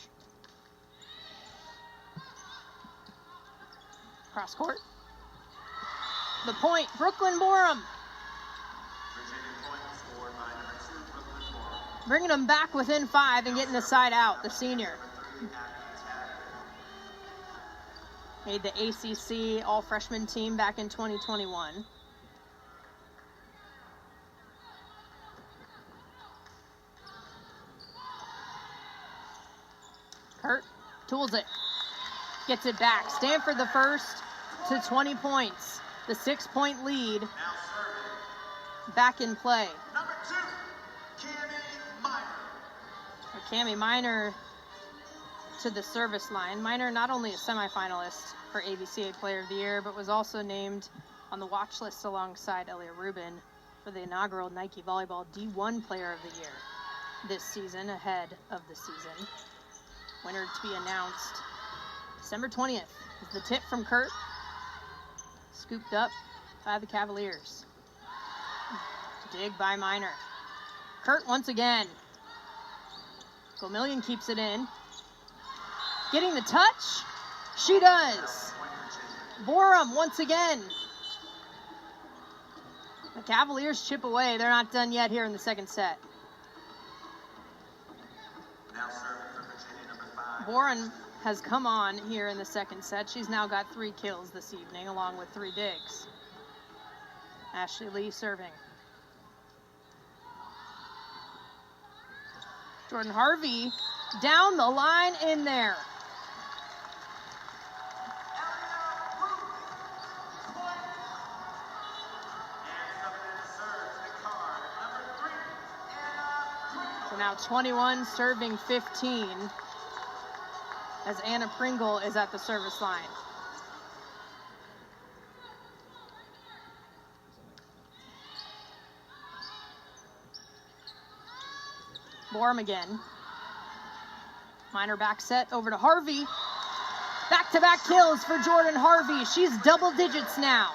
Cross court. The point, Brooklyn Borum. Bringing them back within 5 and getting the side out, the senior. Made the ACC all-freshman team back in 2021. Kurt tools it. Gets it back. Stanford the first to 20 points. The 6-point lead back in play. Number 2, Cami Minor to the service line. Minor not only a semifinalist for ABCA Player of the Year, but was also named on the watch list alongside Elia Rubin for the inaugural Nike Volleyball D1 Player of the Year this season, ahead of the season. Winner to be announced December 20th is the tip from Kurt. Scooped up by the Cavaliers. Dig by Minor. Kurt once again. Gomillion keeps it in. Getting the touch. She does. Borum once again. The Cavaliers chip away. They're not done yet here in the second set. Now serving for Virginia, number 5. Warren has come on here in the second set. She's now got 3 kills this evening, along with 3 digs. Ashley Lee serving. Jordan Harvey down the line in there. So now 21 serving 15 as Anna Pringle is at the service line. Borum again. Minor back set over to Harvey. Back-to-back kills for Jordan Harvey. She's double digits now.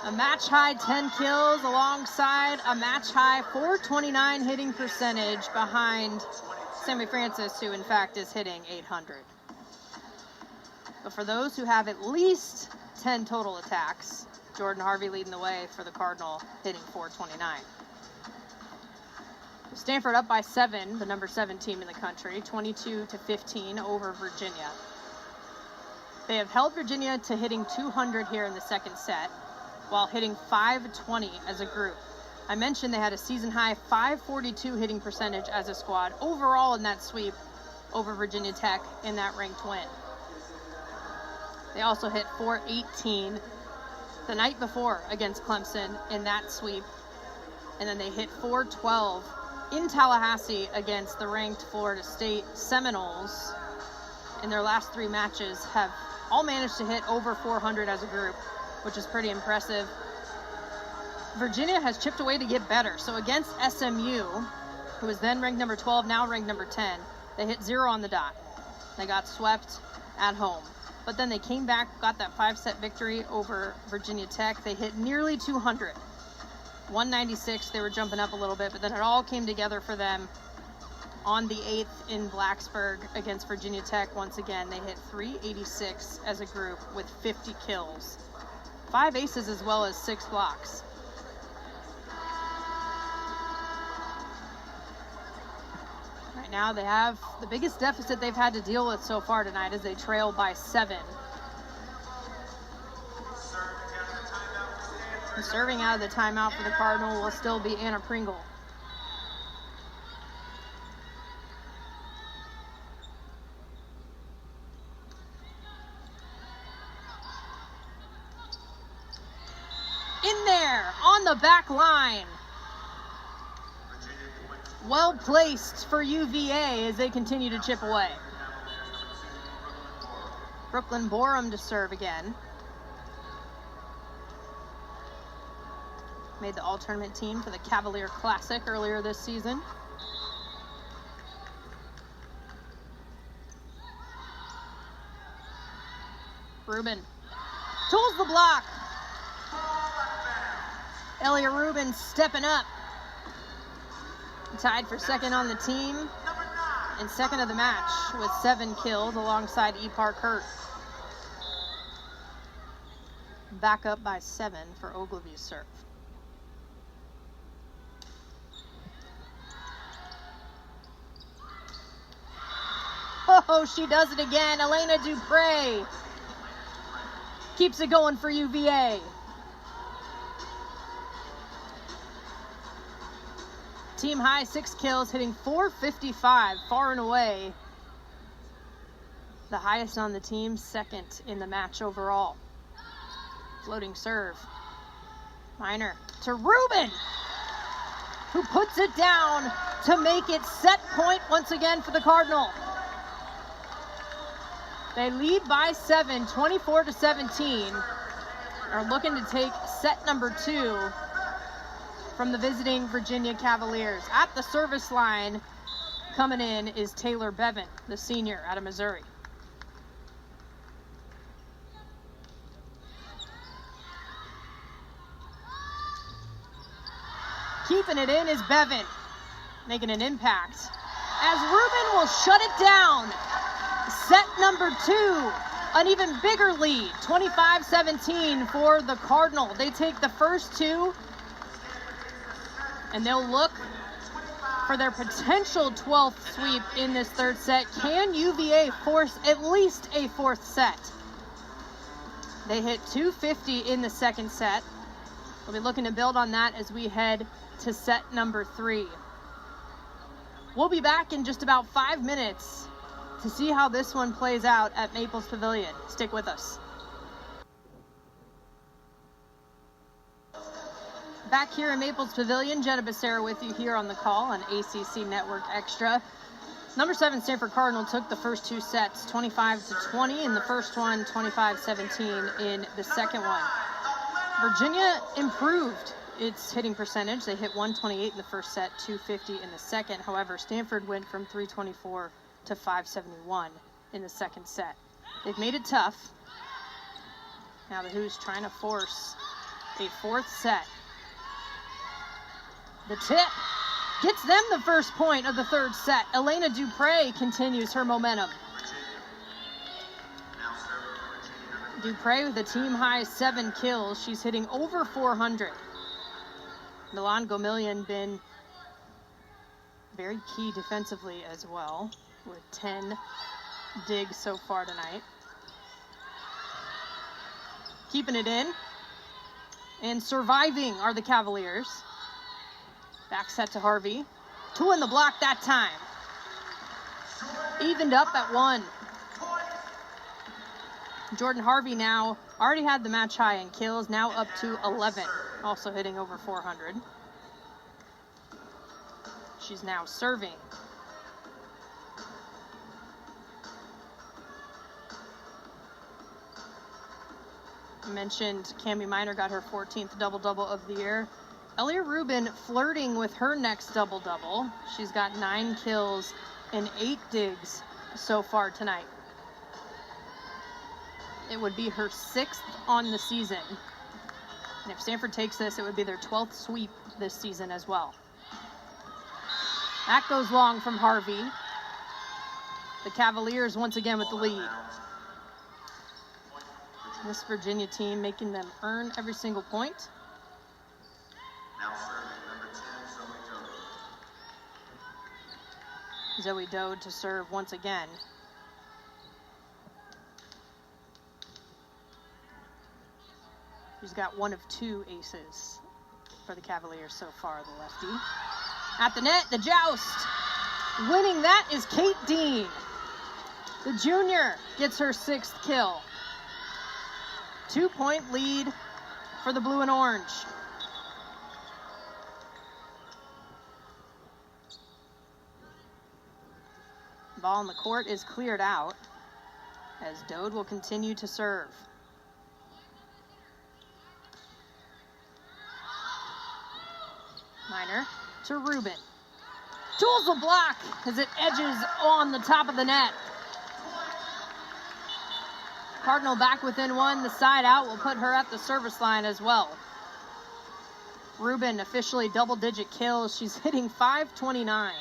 A match-high 10 kills alongside a match-high 429 hitting percentage behind Sammy Francis, who in fact is hitting 800. But for those who have at least 10 total attacks, Jordan Harvey leading the way for the Cardinal, hitting 429. Stanford up by 7, the number 7 team in the country, 22-15 over Virginia. They have held Virginia to hitting 200 here in the second set, while hitting 520 as a group. I mentioned they had a season-high 542 hitting percentage as a squad overall in that sweep over Virginia Tech in that ranked win. They also hit 418 the night before against Clemson in that sweep, and then they hit 412 in Tallahassee against the ranked Florida State Seminoles. In their last 3 matches have all managed to hit over 400 as a group, which is pretty impressive. Virginia has chipped away to get better. So against SMU, who was then ranked number 12, now ranked number 10, they hit 0 on the dot. They got swept at home. But then they came back, got that 5-set victory over Virginia Tech. They hit nearly 200. 196, they were jumping up a little bit, but then it all came together for them on the 8th in Blacksburg against Virginia Tech. Once again, they hit 386 as a group with 50 kills. 5 aces as well as 6 blocks. Right now they have the biggest deficit they've had to deal with so far tonight as they trail by 7. And serving out of the timeout for the Cardinal will still be Anna Pringle. In there, on the back line. Well placed for UVA as they continue to chip away. Brooklyn Borum to serve again. Made the all-tournament team for the Cavalier Classic earlier this season. Rubin tools the block. Elia Rubin stepping up. Tied for second on the team and second of the match with 7 kills alongside E. Park Hurt. Back up by 7 for Ogilvy's serve. Oh, she does it again. Elena Dupre keeps it going for UVA. Team high 6 kills, hitting 455, far and away the highest on the team, second in the match overall. Floating serve. Minor to Rubin, who puts it down to make it set point once again for the Cardinal. They lead by 7, 24-17, are looking to take set number 2 from the visiting Virginia Cavaliers. At the service line, coming in is Taylor Bevan, the senior out of Missouri. Keeping it in is Bevan, making an impact as Rubin will shut it down. Set number 2 an even bigger lead, 25-17 for the Cardinal. They take the first two, and they'll look for their potential 12th sweep in this third set. Can UVA force at least a fourth set? They hit 250 in the second set. We'll be looking to build on that as we head to set number 3. We'll be back in just about 5 minutes to see how this one plays out at Maples Pavilion. Stick with us. Back here in Maples Pavilion, Jenna Becerra with you here on the call on ACC Network Extra. Number 7 Stanford Cardinal took the first two sets, 25-20 in the first one, 25-17 in the second one. Virginia improved its hitting percentage. They hit 128 in the first set, 250 in the second. However, Stanford went from 324 to 571 in the second set. They've made it tough. Now the Who's trying to force a fourth set. The tip gets them the first point of the third set. Elena Dupre continues her momentum. Dupre with a team-high 7 kills. She's hitting over 400. Milan Gomillion been very key defensively as well, with 10 digs so far tonight. Keeping it in and surviving are the Cavaliers. Back set to Harvey. 2 in the block that time. Evened up at 1. Jordan Harvey now already had the match high in kills, now up to 11, also hitting over 400. She's now serving. I mentioned Cami Minor got her 14th double-double of the year. Elia Rubin flirting with her next double-double. She's got 9 kills and 8 digs so far tonight. It would be her 6th on the season. And if Stanford takes this, it would be their 12th sweep this season as well. That goes long from Harvey. The Cavaliers once again with the lead. This Virginia team making them earn every single point. Now serving number 10, Zoe Dode. Zoe Dode to serve once again. She's got 1 of 2 aces for the Cavaliers so far, the lefty. At the net, the joust. Winning that is Kate Dean. The junior gets her 6th kill. 2-point lead for the blue and orange. Ball in the court is cleared out as Dode will continue to serve. Minor to Rubin. Tools the block as it edges on the top of the net. Cardinal back within 1. The side out will put her at the service line as well. Rubin officially double-digit kills. She's hitting 529.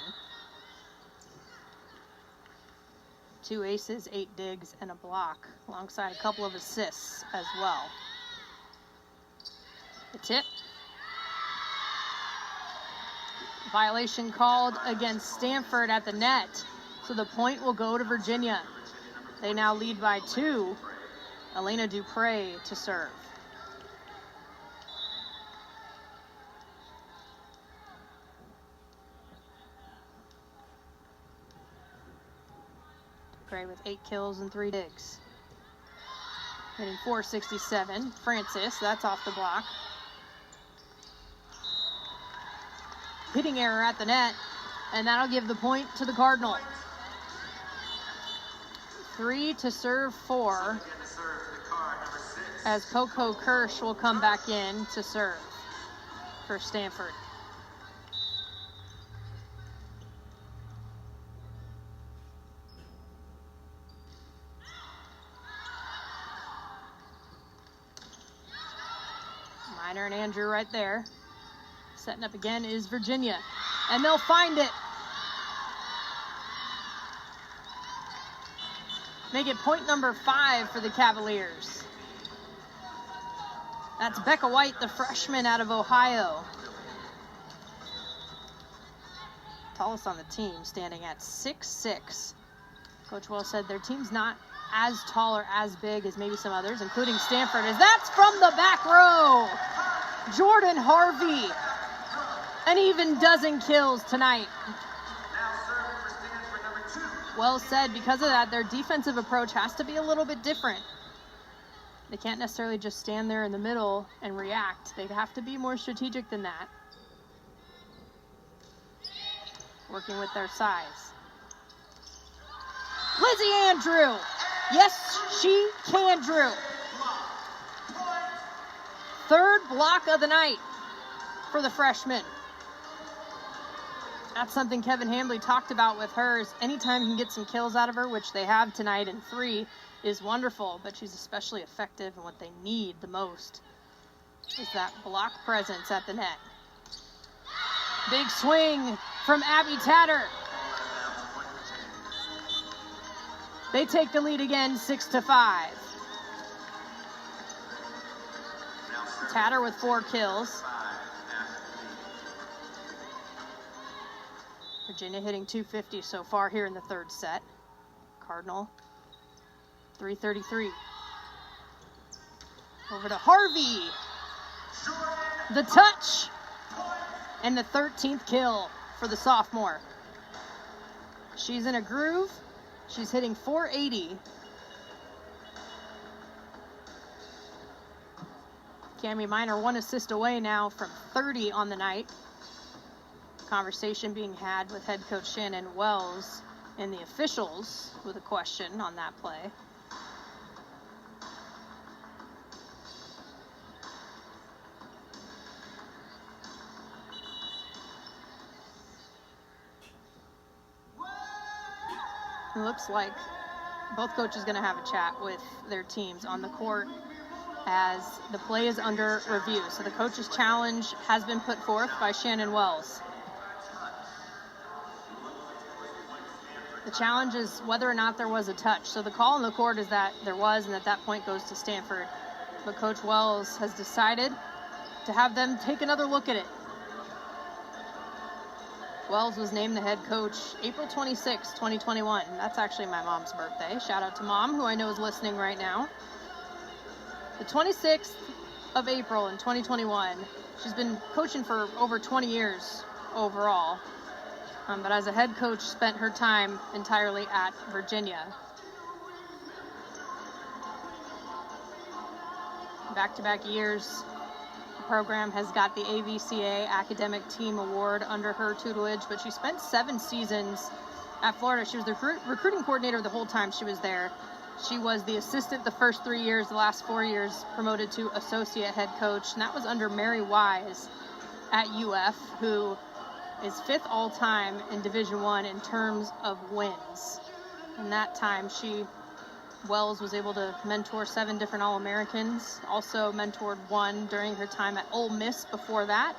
2 aces, 8 digs, and a block, alongside a couple of assists as well. The tip. Violation called against Stanford at the net, so the point will go to Virginia. They now lead by 2. Elena Dupre to serve. Dupre with 8 kills and 3 digs. Hitting 467. Francis, that's off the block. Hitting error at the net, and that'll give the point to the Cardinal. 3 to serve 4, as Coco Kirsch will come back in to serve for Stanford. Minor and Andrew right there. Setting up again is Virginia, and they'll find it. make it point number 5 for the Cavaliers. That's Becca White, the freshman out of Ohio. Tallest on the team, standing at 6'6". Coach Wells said their team's not as tall or as big as maybe some others, including Stanford, as that's from the back row. Jordan Harvey, an even dozen kills tonight. Wells said because of that, their defensive approach has to be a little bit different. They can't necessarily just stand there in the middle and react. They have to be more strategic than that. Working with their size. Lizzie Andrew. Yes, she can, Drew. Third block of the night for the freshman. That's something Kevin Hambley talked about with hers. Anytime you can get some kills out of her, which they have tonight in 3, is wonderful, but she's especially effective, and what they need the most is that block presence at the net. Big swing from Abby Tatter. They take the lead again, 6-5. Tatter with 4 kills. Virginia hitting .250 so far here in the third set. Cardinal, .333. Over to Harvey. The touch. And the 13th kill for the sophomore. She's in a groove. She's hitting .480. Cami Minor 1 assist away now from 30 on the night. Conversation being had with head coach Shannon Wells and the officials with a question on that play. It looks like both coaches going to have a chat with their teams on the court as the play is under review. So the coach's challenge has been put forth by Shannon Wells. The challenge is whether or not there was a touch. So the call on the court is that there was, and that point goes to Stanford. But Coach Wells has decided to have them take another look at it. Wells was named the head coach April 26, 2021. That's actually my mom's birthday. Shout out to Mom, who I know is listening right now. The 26th of April in 2021. She's been coaching for over 20 years overall. But as a head coach, spent her time entirely at Virginia. Back-to-back years, the program has got the AVCA Academic Team Award under her tutelage, but she spent 7 seasons at Florida. She was the recruiting coordinator the whole time she was there. She was the assistant the first 3 years, the last 4 years promoted to associate head coach, and that was under Mary Wise at UF, who is 5th all-time in Division I in terms of wins. In that time, Wells was able to mentor 7 different All-Americans, also mentored 1 during her time at Ole Miss before that.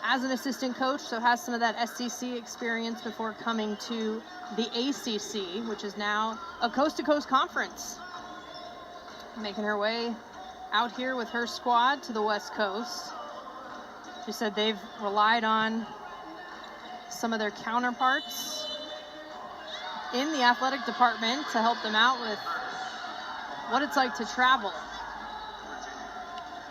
As an assistant coach, so has some of that SEC experience before coming to the ACC, which is now a coast-to-coast conference. Making her way out here with her squad to the West Coast. She said they've relied on some of their counterparts in the athletic department to help them out with what it's like to travel.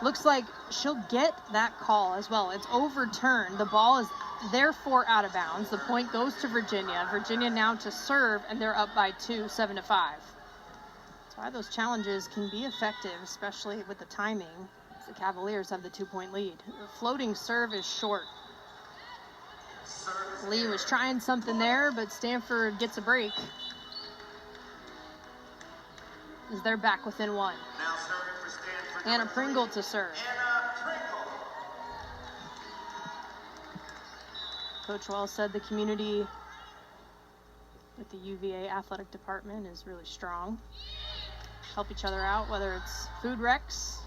Looks like she'll get that call as well. It's overturned. The ball is therefore out of bounds. The point goes to Virginia. Virginia now to serve, and they're up by 2, 7-5. That's why those challenges can be effective, especially with the timing. The Cavaliers have the 2-point lead. The floating serve is short. Lee was trying something there, but Stanford gets a break. As they're back within 1. Anna Pringle to serve. Coach Wells said the community with the UVA athletic department is really strong. Help each other out, whether it's food wrecks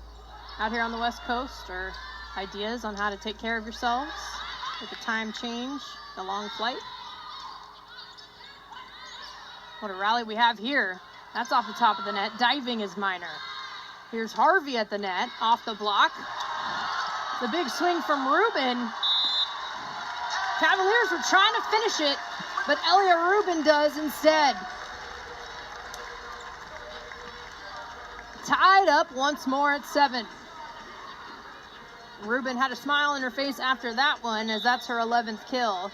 out here on the West Coast or ideas on how to take care of yourselves with the time change, the long flight. What a rally we have here. That's off the top of the net. Diving is Minor. Here's Harvey at the net, off the block. The big swing from Rubin. Cavaliers were trying to finish it, but Elia Rubin does instead. Tied up once more at 7. Rubin had a smile on her face after that one, as that's her 11th kill.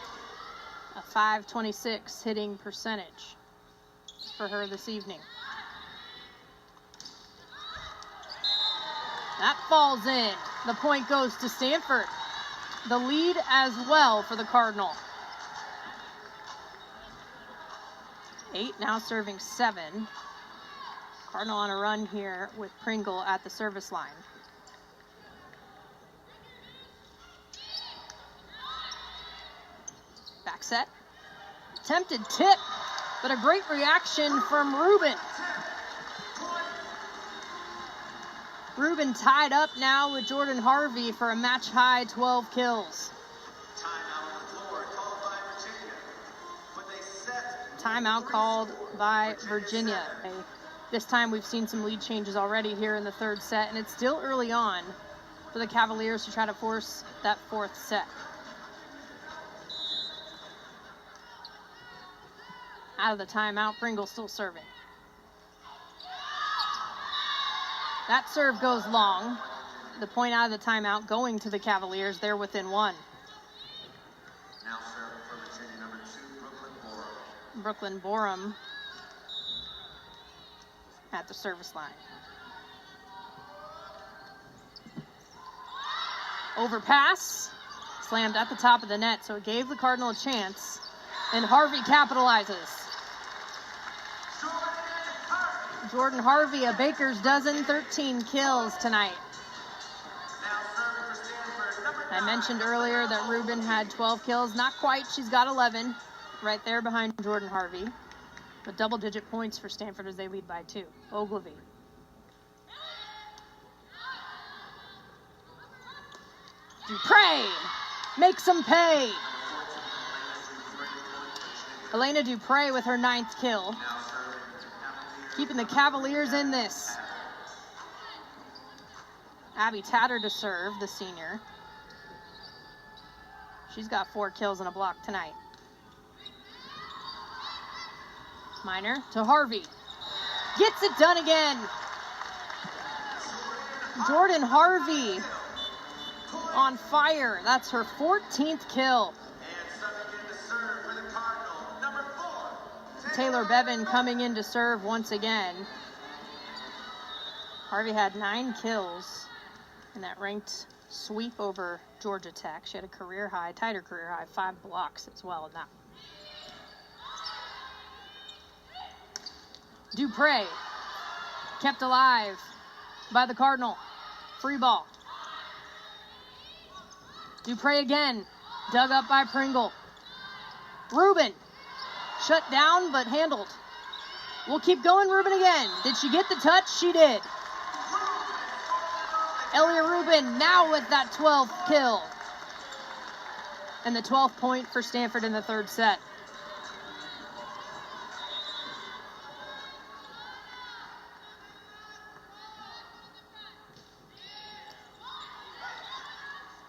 A .526 hitting percentage for her this evening. That falls in. The point goes to Stanford. The lead as well for the Cardinal. 8 now serving 7. Cardinal on a run here with Pringle at the service line. Back set. Attempted tip, but a great reaction from Rubin. Rubin tied up now with Jordan Harvey for a match-high 12 kills. Timeout called by Virginia. This time we've seen some lead changes already here in the third set, and it's still early on for the Cavaliers to try to force that fourth set. Out of the timeout, Pringle still serving. That serve goes long. The point out of the timeout going to the Cavaliers. They're within 1. Now serving for Virginia, number 2, Brooklyn Borum at the service line. Overpass, slammed at the top of the net, so it gave the Cardinal a chance, and Harvey capitalizes. Jordan Harvey, a baker's dozen, 13 kills tonight. I mentioned earlier that Rubin had 12 kills. Not quite, she's got 11, right there behind Jordan Harvey. But double-digit points for Stanford as they lead by 2. Ogilvy. Dupre makes them pay. Elena Dupre with her 9th kill. Keeping the Cavaliers in this. Abby Tatter to serve, the senior. She's got 4 kills and a block tonight. Minor to Harvey. Gets it done again. Jordan Harvey on fire. That's her 14th kill. Taylor Bevan coming in to serve once again. Harvey had 9 kills in that ranked sweep over Georgia Tech. She had a career high, tighter career high, 5 blocks as well in that one. Dupre kept alive by the Cardinal. Free ball. Dupre again, dug up by Pringle. Rubin, shut down but handled. We'll keep going, Rubin again. Did she get the touch? She did. Elia Rubin now with that 12th kill. And the 12th point for Stanford in the third set.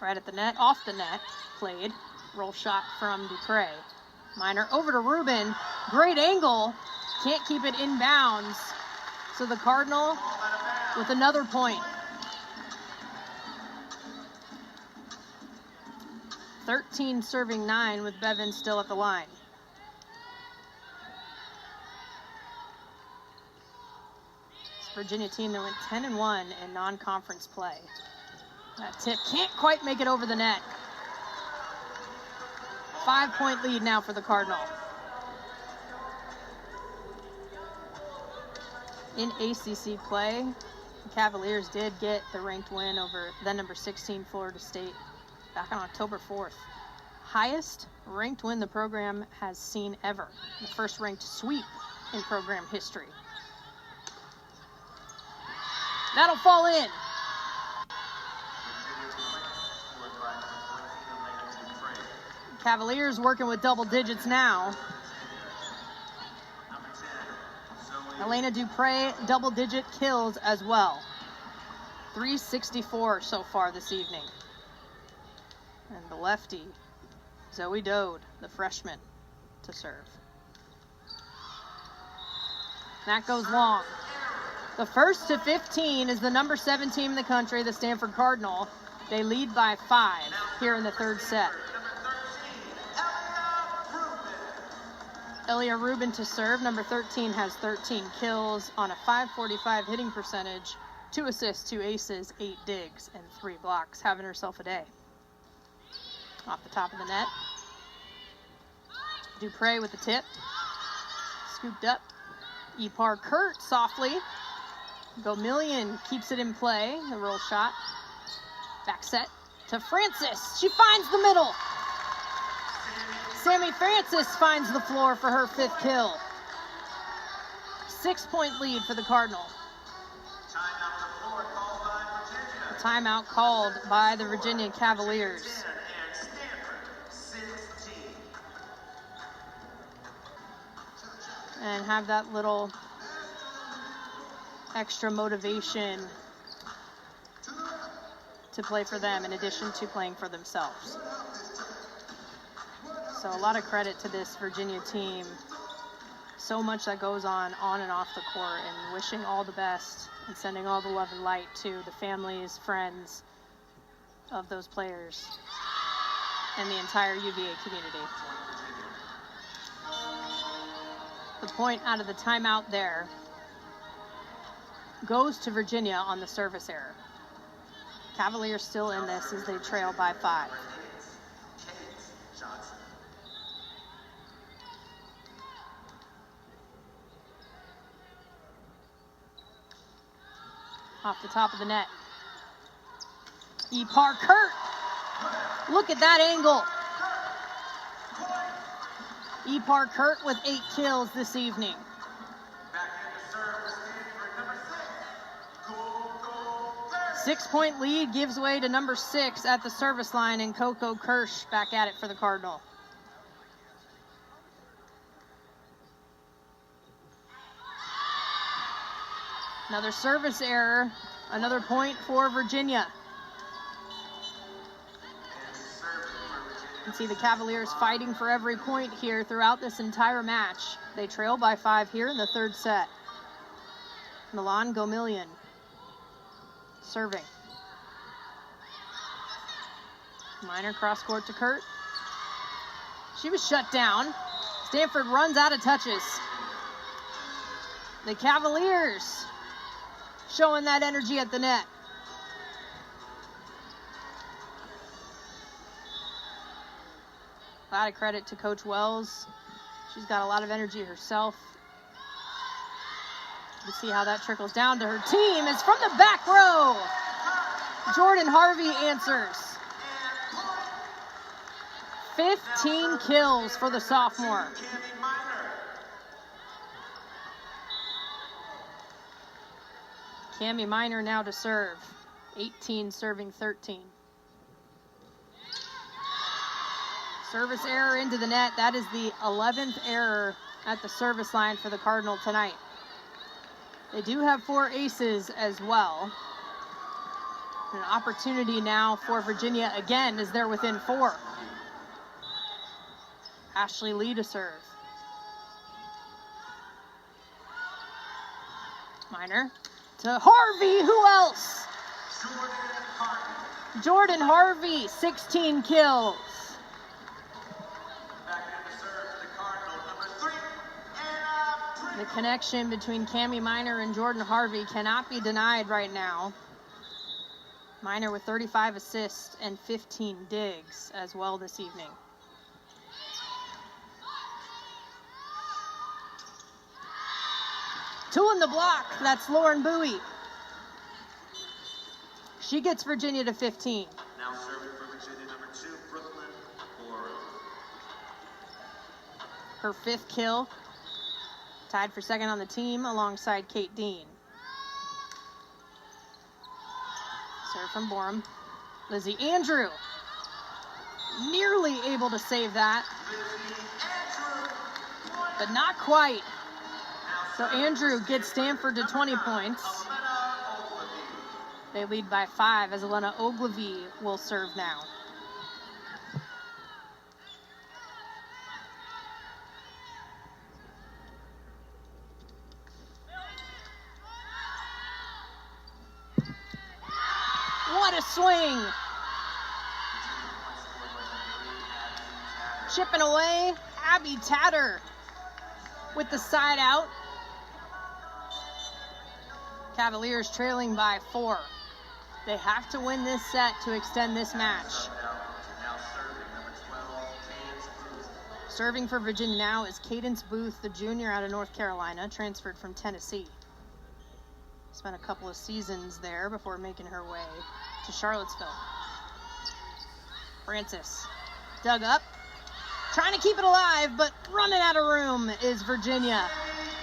Right at the net, off the net, played. Roll shot from Dupre. Minor over to Rubin. Great angle. Can't keep it inbounds. So the Cardinal with another point. 13 serving 9 with Bevan still at the line. This Virginia team that went 10-1 in non-conference play. That tip can't quite make it over the net. 5-point lead now for the Cardinal. In ACC play, the Cavaliers did get the ranked win over then number 16 Florida State back on October 4th. Highest ranked win the program has seen ever. The first ranked sweep in program history. That'll fall in. Cavaliers working with double digits now. Elena Dupre, double-digit kills as well. 364 so far this evening. And the lefty, Zoe Dode, the freshman, to serve. That goes long. The first to 15 is the number 7 team in the country, the Stanford Cardinal. They lead by 5 here in the third set. Elia Rubin to serve. Number 13 has 13 kills on a .545 hitting percentage, 2 assists, 2 aces, 8 digs, and 3 blocks. Having herself a day. Off the top of the net. Dupre with the tip. Scooped up. Ipar Kurt softly. Gomillion keeps it in play. The roll shot. Back set to Francis. She finds the middle. Sammy Francis finds the floor for her 5th kill. 6-point lead for the Cardinal. Timeout called by the Virginia Cavaliers. And have that little extra motivation to play for them in addition to playing for themselves. So a lot of credit to this Virginia team. So much that goes on and off the court, and wishing all the best and sending all the love and light to the families, friends of those players and the entire UVA community. The point out of the timeout there goes to Virginia on the service error. Cavaliers still in this as they trail by 5. Off the top of the net. Ipar Kurt. Look at that angle. Ipar Kurt with 8 kills this evening. 6-point lead gives way to number 6 at the service line, and Coco Kirsch back at it for the Cardinal. Another service error, another point for Virginia. You can see the Cavaliers fighting for every point here throughout this entire match. They trail by 5 here in the third set. Milan Gomillion serving. Minor cross court to Kurt. She was shut down. Stanford runs out of touches. The Cavaliers showing that energy at the net. A lot of credit to Coach Wells. She's got a lot of energy herself. You see how that trickles down to her team. It's from the back row. Jordan Harvey answers. 15 kills for the sophomore. Cami Minor now to serve. 18 serving 13. Service error into the net. That is the 11th error at the service line for the Cardinal tonight. They do have 4 aces as well. An opportunity now for Virginia again as they're within 4. Ashley Lee to serve. Minor to Harvey. Who else? Jordan Harvey, 16 kills. The connection between Cami Minor and Jordan Harvey cannot be denied right now. Minor with 35 assists and 15 digs as well this evening. Two in the block. That's Lauren Bowie. She gets Virginia to 15. Now serving for Virginia, number 2, Brooklyn Oro. Her 5th kill. Tied for second on the team alongside Kate Dean. Serve from Borum. Lizzie Andrew. Nearly able to save that. But not quite. So Andrew gets Stanford to 20 points. They lead by 5 as Elena Ogilvie will serve now. What a swing! Chipping away, Abby Tatter with the side out. Cavaliers trailing by 4. They have to win this set to extend this match. Serving for Virginia now is Cadence Booth, the junior out of North Carolina, transferred from Tennessee. Spent a couple of seasons there before making her way to Charlottesville. Francis dug up, trying to keep it alive, but running out of room is Virginia.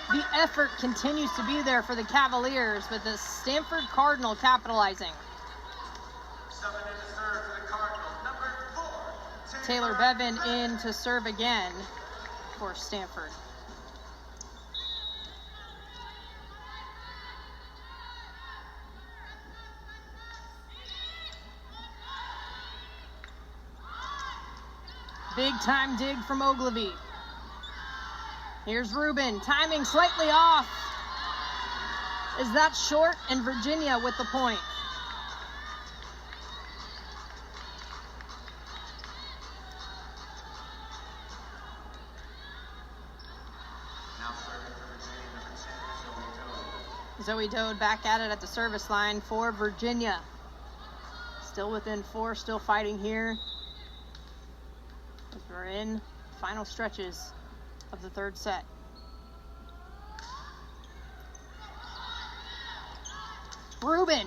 The effort continues to be there for the Cavaliers, but the Stanford Cardinal capitalizing. Taylor Bevan in to serve again for Stanford. Big time dig from Ogilvie. Here's Rubin, timing slightly off. Is that short? And Virginia with the point. Now serving for Virginia, number 10, Zoe Dode back at it at the service line for Virginia. Still within 4, still fighting here. We're in final stretches of the third set. Rubin.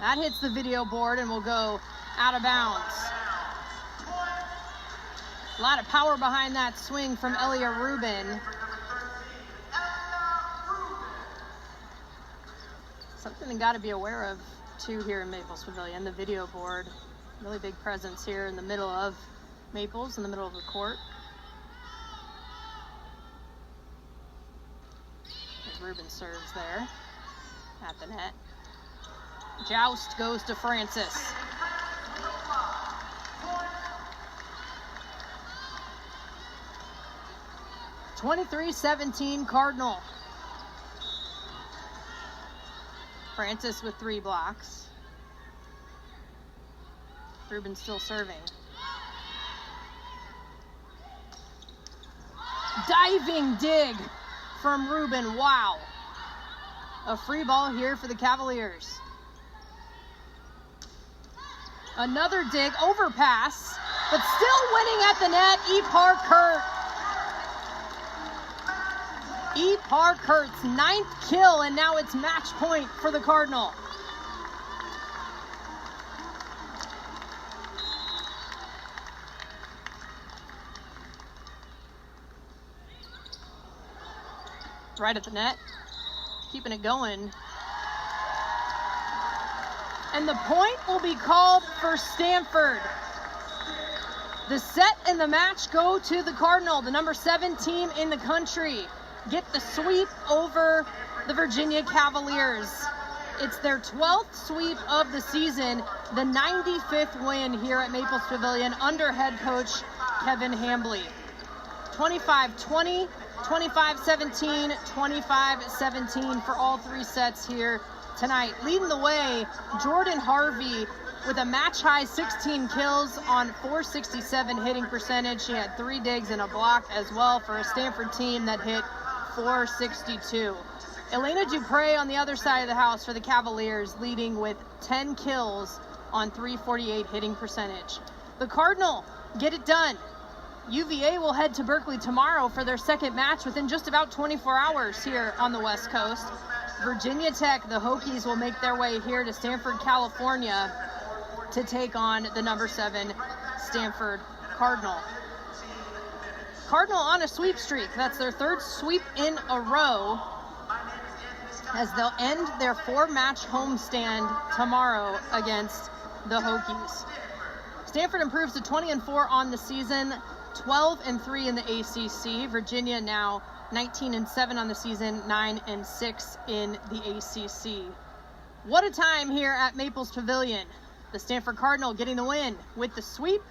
That hits the video board and will go out of bounds. A lot of power behind that swing from Elia Rubin. Something you got to be aware of too here in Maples Pavilion, the video board. Really big presence here in the middle of Maples, in the middle of the court. As Rubin serves there at the net. Joust goes to Francis. (23-17) Cardinal. Francis with 3 blocks. Rubin still serving. Diving dig from Rubin. Wow. A free ball here for the Cavaliers. Another dig, overpass, but still winning at the net, Ipar Kurt's 9th kill, and now it's match point for the Cardinal. Right at the net, keeping it going. And the point will be called for Stanford. The set and the match go to the Cardinal, the number 7 team in the country. Get the sweep over the Virginia Cavaliers. It's their 12th sweep of the season, the 95th win here at Maples Pavilion under head coach Kevin Hambley. 25-20, 25-17, 25-17 for all 3 sets here tonight. Leading the way, Jordan Harvey with a match-high 16 kills on .467 hitting percentage. She had 3 digs and a block as well for a Stanford team that hit .462. Elena Dupre on the other side of the house for the Cavaliers, leading with 10 kills on .348 hitting percentage. The Cardinal get it done. UVA will head to Berkeley tomorrow for their second match within just about 24 hours here on the West Coast. Virginia Tech, the Hokies, will make their way here to Stanford, California to take on the number 7 Stanford Cardinal. Cardinal on a sweep streak. That's their 3rd sweep in a row, as they'll end their 4-match homestand tomorrow against the Hokies. Stanford improves to 20-4 on the season, 12-3 in the ACC. Virginia now 19-7 on the season, 9-6 in the ACC. What a time here at Maples Pavilion. The Stanford Cardinal getting the win with the sweep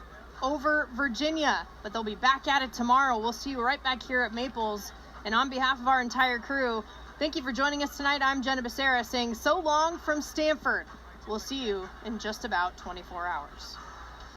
over Virginia, but they'll be back at it tomorrow. We'll see you right back here at Maples. And on behalf of our entire crew, thank you for joining us tonight. I'm Jenna Becerra saying so long from Stanford. We'll see you in just about 24 hours.